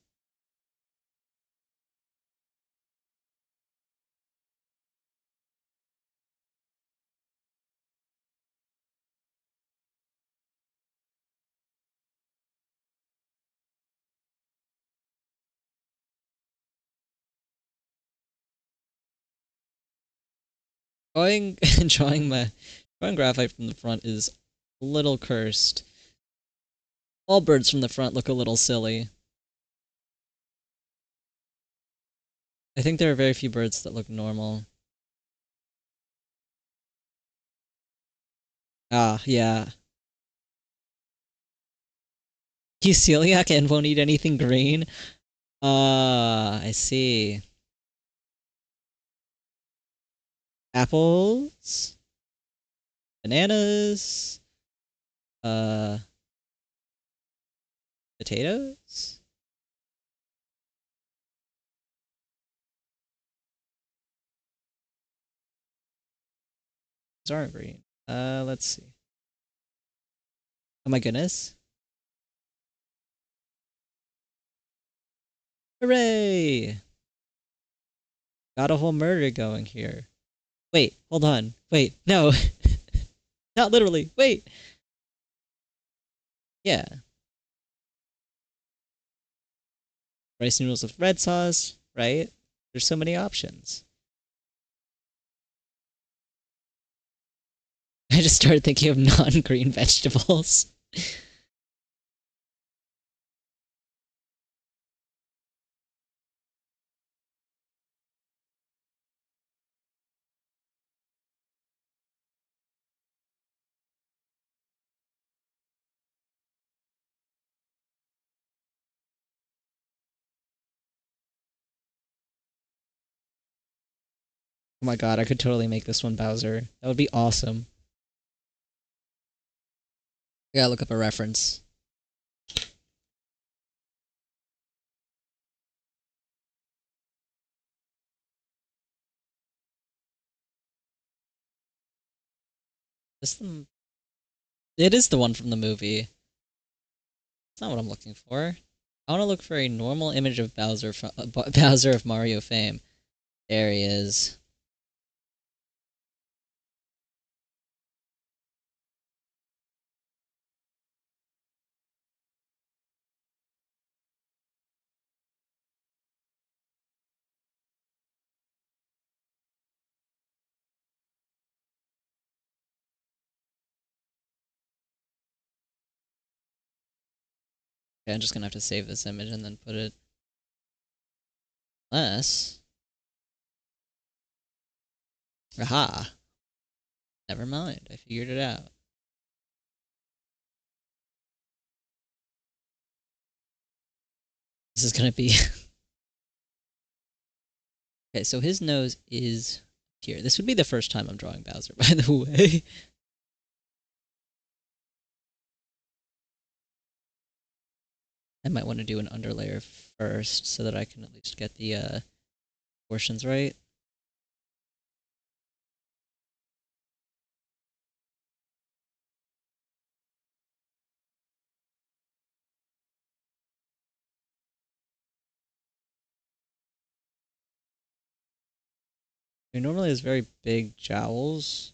Drawing, drawing graphite from the front is a little cursed. All birds from the front look a little silly. I think there are very few birds that look normal. Ah, yeah. He's celiac and won't eat anything green? Ah, I see. Apples, bananas, uh, potatoes? Those aren't green. Let's see. Oh my goodness. Hooray! Got a whole murder going here. Wait, hold on. Wait, no. Not literally. Wait. Yeah. Rice noodles with red sauce, right? There's so many options. I just started thinking of non-green vegetables. Oh my god, I could totally make this one Bowser. That would be awesome. I gotta look up a reference. This the... It is the one from the movie. It's not what I'm looking for. I want to look for a normal image of Bowser from Bowser of Mario fame. There he is. Okay, I'm just gonna have to save this image and then put it. Unless. Aha! Never mind. I figured it out. This is gonna be. Okay, so his nose is here. This would be the first time I'm drawing Bowser, by the way. I might want to do an underlayer first so that I can at least get the portions right. He normally has very big jowls.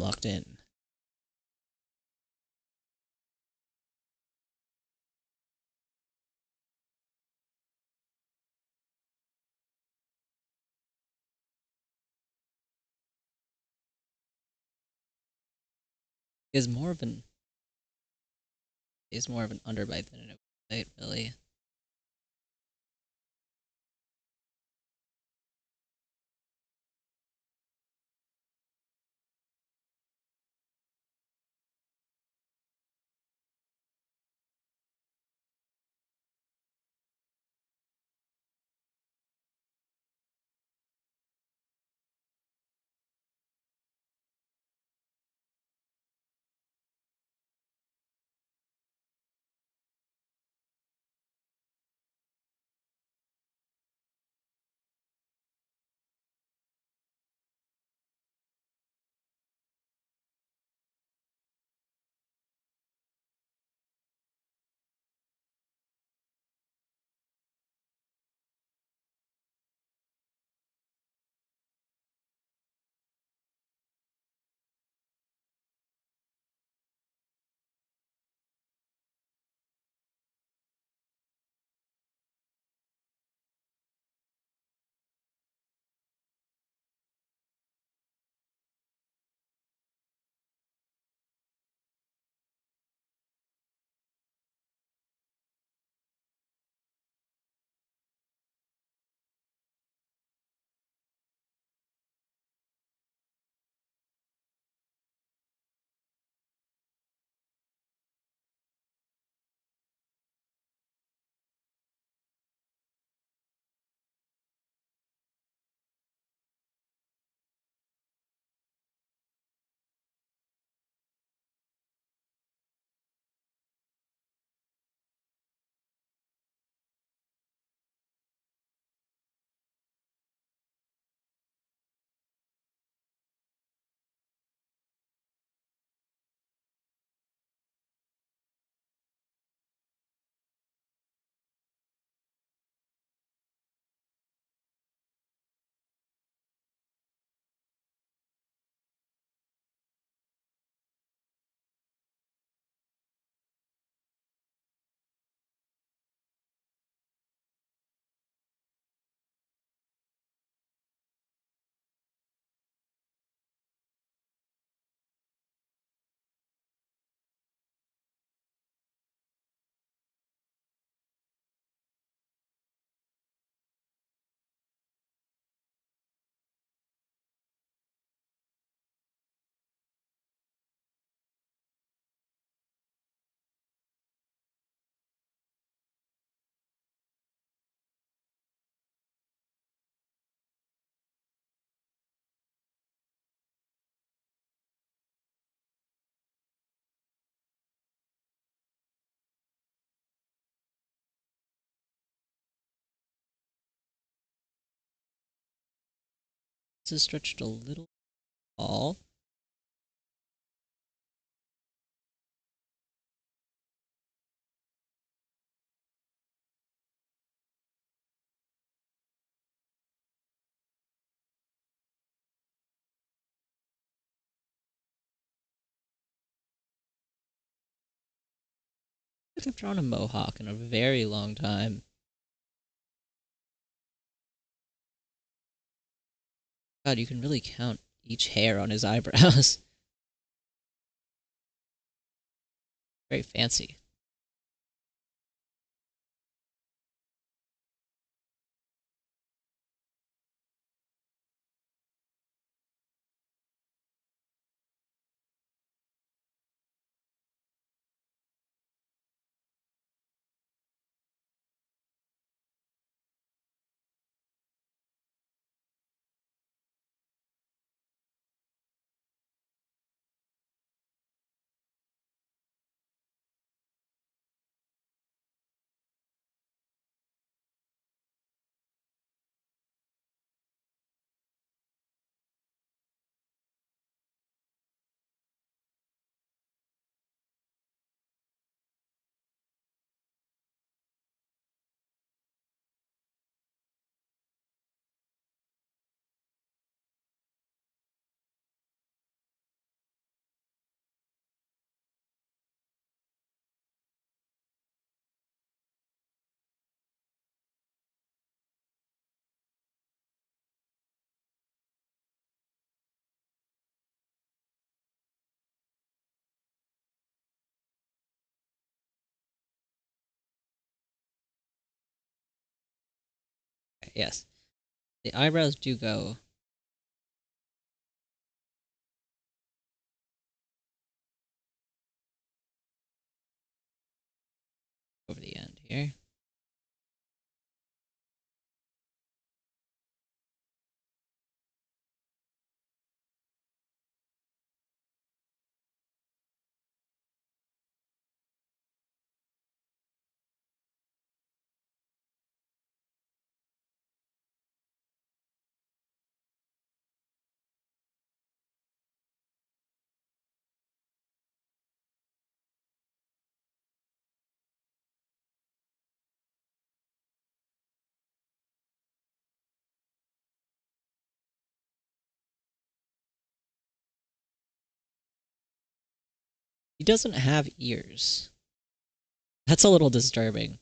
locked in. Is more of an underbite than an overbite, really. This is stretched a little tall. I've drawn a mohawk in a very long time. God, you can really count each hair on his eyebrows. Very fancy. Yes, the eyebrows do go over the end here. He doesn't have ears. That's a little disturbing.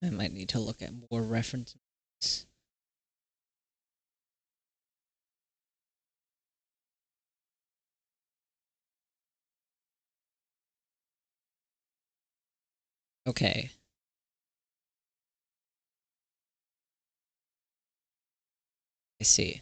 I might need to look at more references. Okay. I see.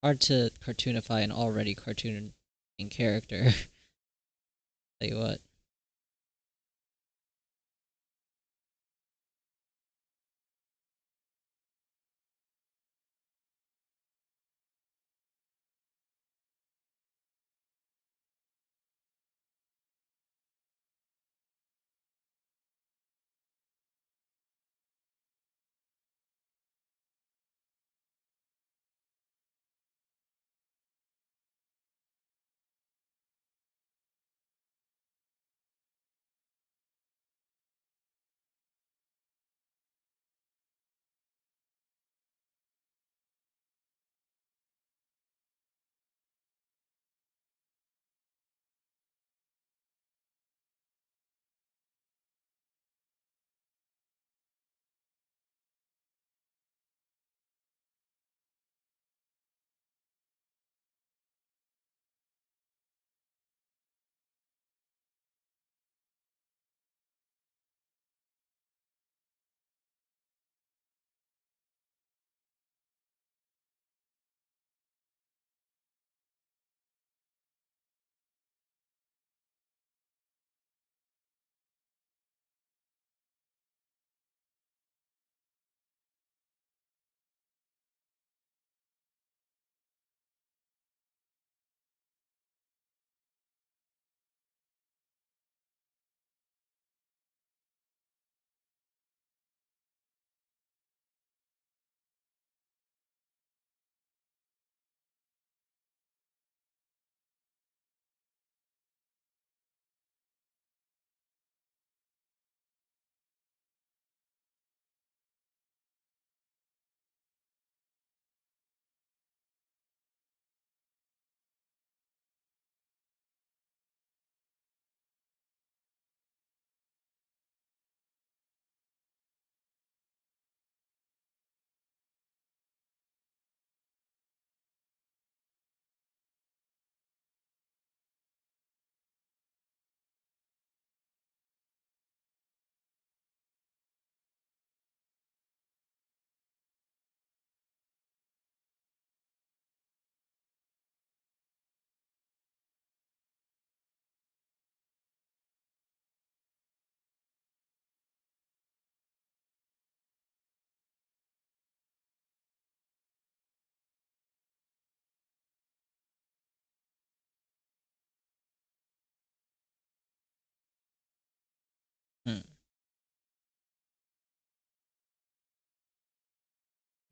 Hard to cartoonify an already cartooning character. Tell you what.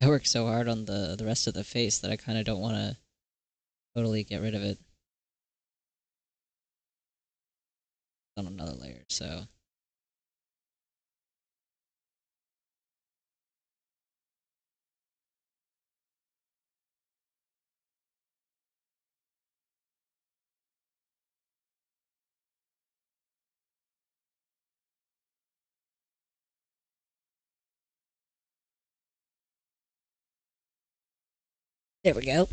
I work so hard on the rest of the face that I kind of don't want to totally get rid of it on another layer. So there we go.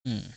Hmm.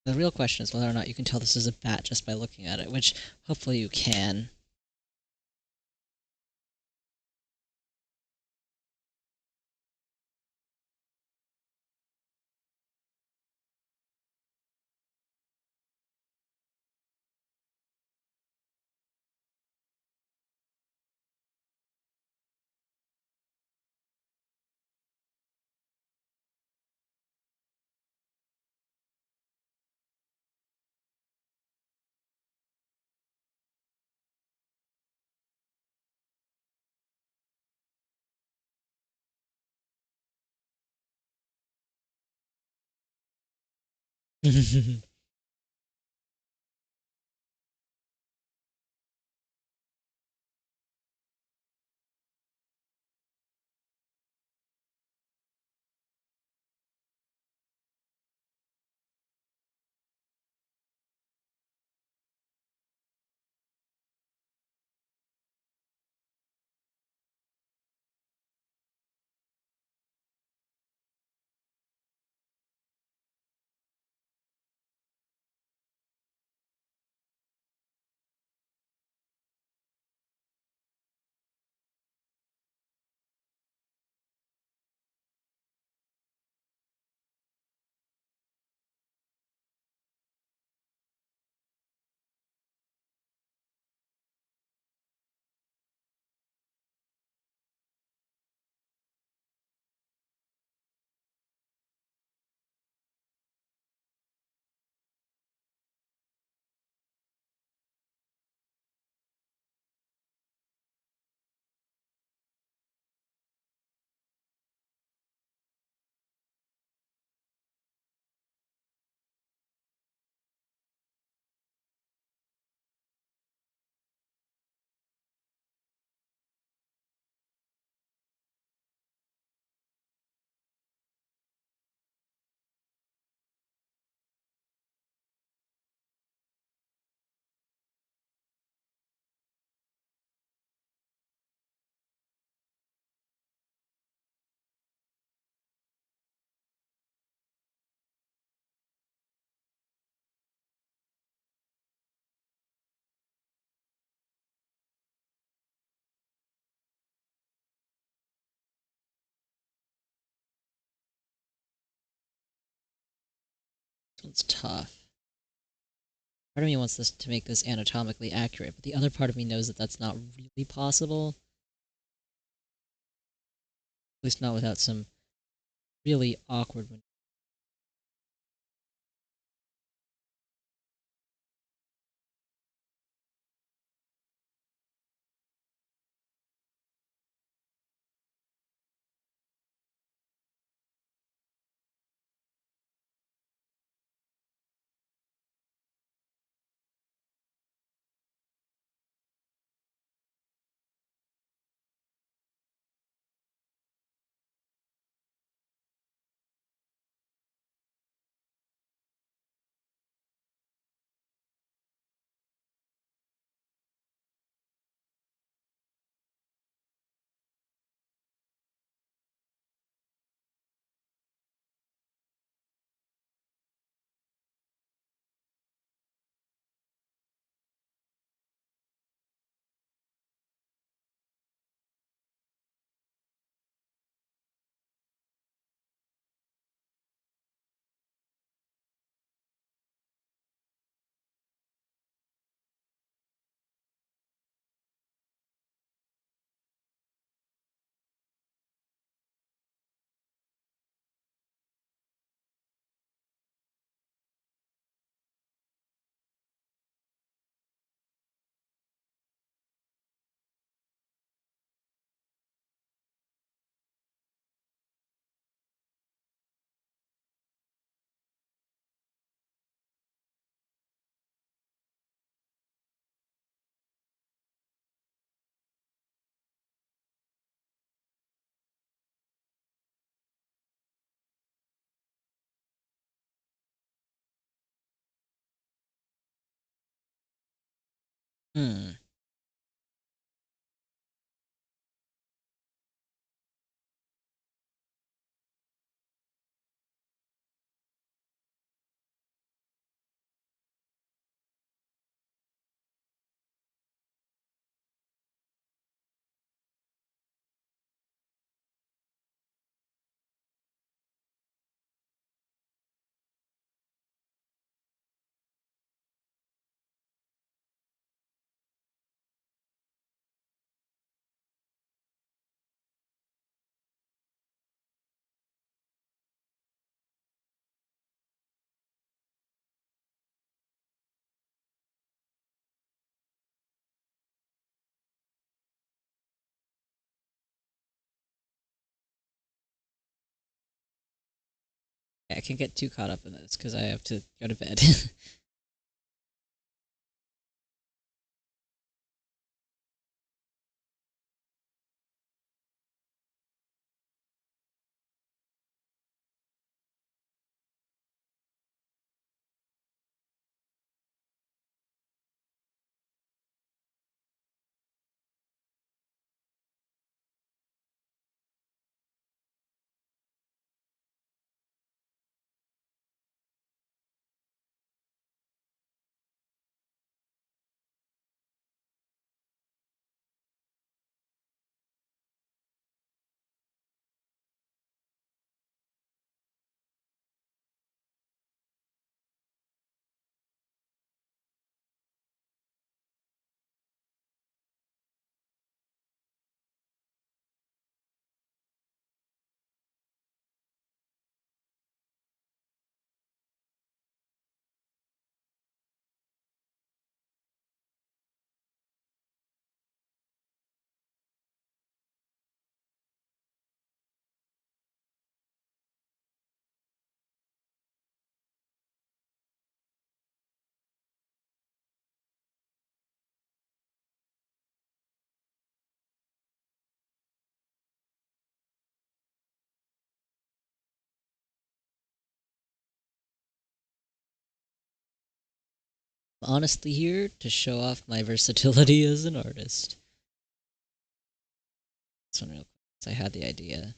The real question is whether or not you can tell this is a bat just by looking at it, which hopefully you can. This one's tough. Part of me wants this to make this anatomically accurate, but the other part of me knows that that's not really possible. At least not without some really awkward. Hmm. I can't get too caught up in this because I have to go to bed. Honestly, here to show off my versatility as an artist. This one real quick. So I had the idea.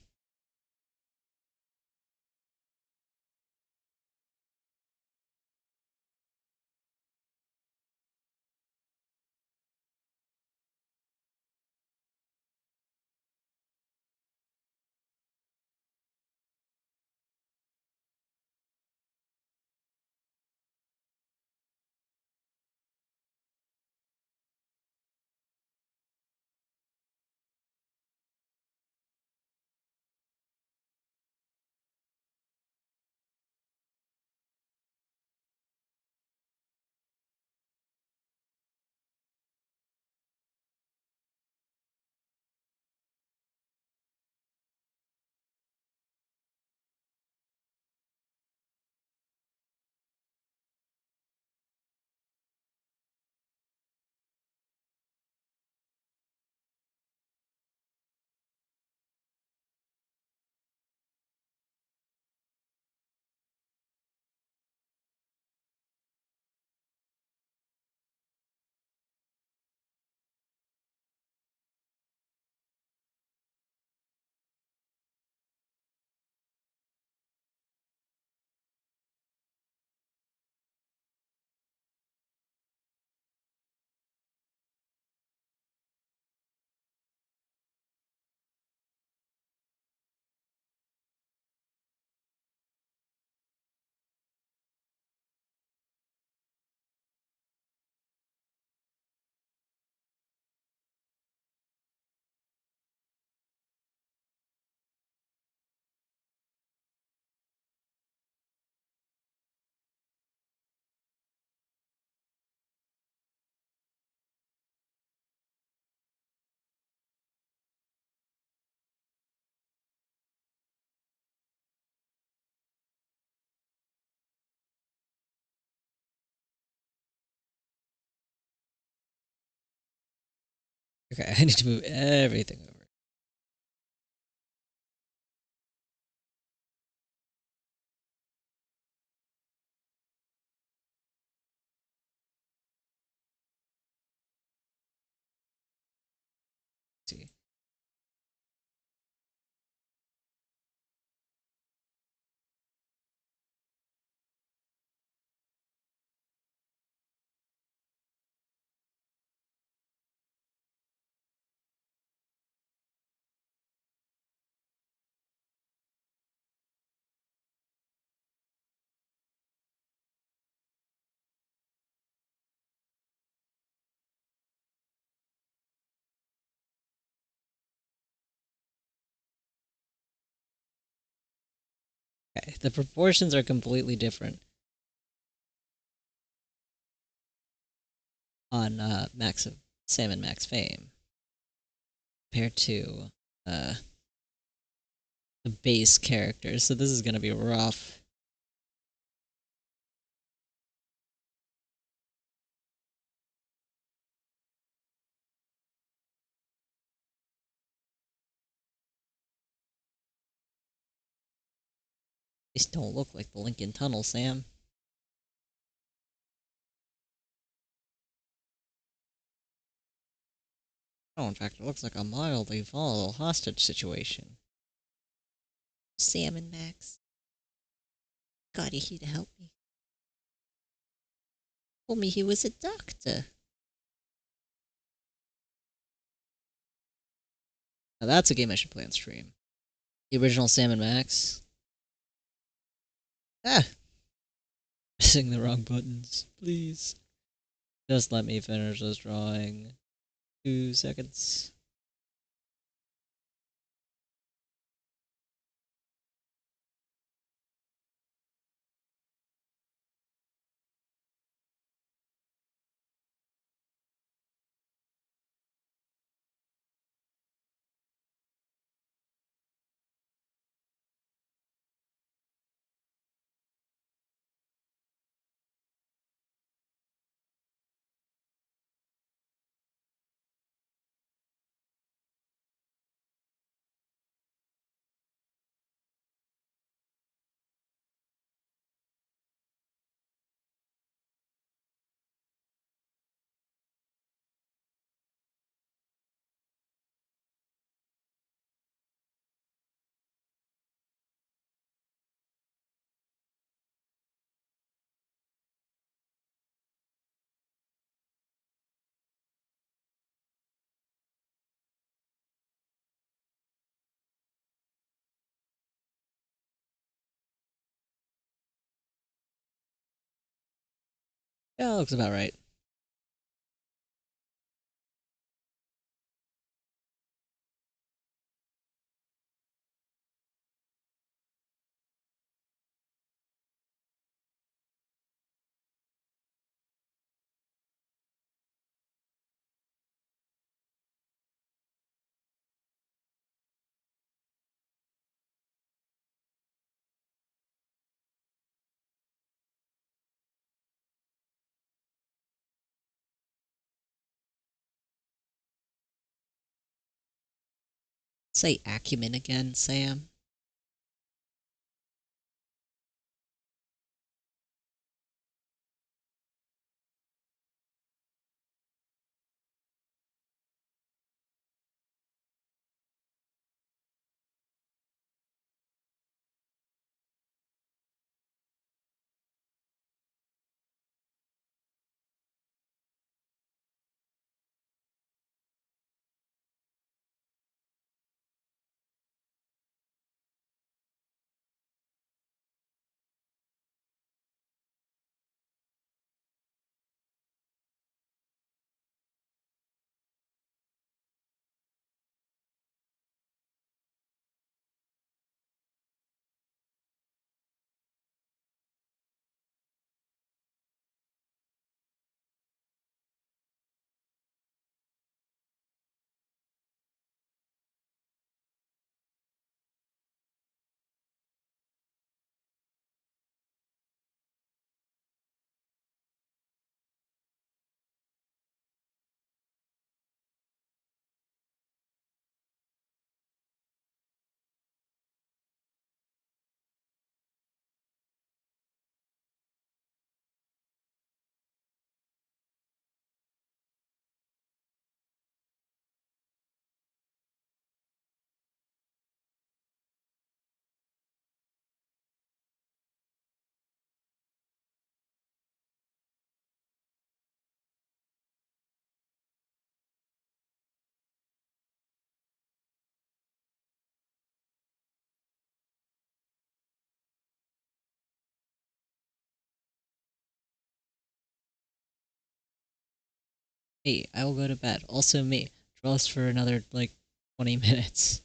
Okay, I need to move everything over. Let's see. Okay, the proportions are completely different on Max of Sam and Max Fame compared to uh, the base characters. So this is gonna be rough. These don't look like the Lincoln Tunnel, Sam. Oh, in fact, it looks like a mildly volatile hostage situation. Sam and Max, got here to help me. Told me he was a doctor. Now that's a game I should play on stream. The original Sam and Max. Ah! Pressing the wrong buttons. Please. Just let me finish this drawing. 2 seconds. Yeah, that looks about right. Say acumen again, Sam. Hey, I will go to bed. Also me. Draw us for another, 20 minutes.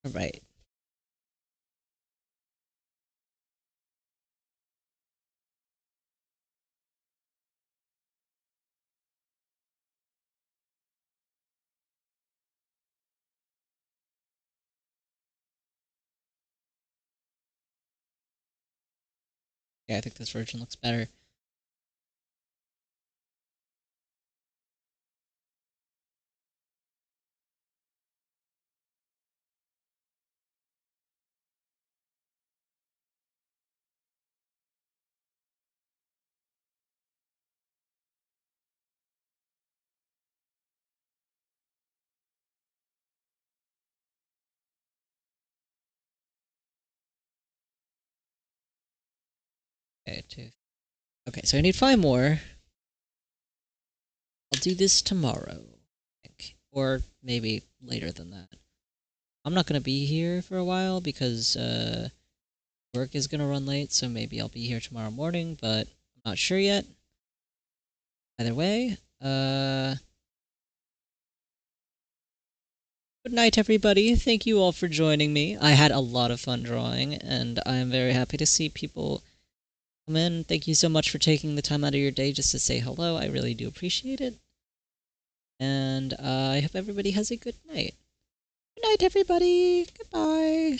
Alright. Yeah, I think this version looks better. Okay, two. Okay, so I need 5 more. I'll do this tomorrow, I think. Or maybe later than that. I'm not gonna be here for a while because work is gonna run late, so maybe I'll be here tomorrow morning, but I'm not sure yet. Either way, good night, everybody. Thank you all for joining me. I had a lot of fun drawing, and I am very happy to see people come in. Thank you so much for taking the time out of your day just to say hello. I really do appreciate it. And I hope everybody has a good night. Good night, everybody. Goodbye.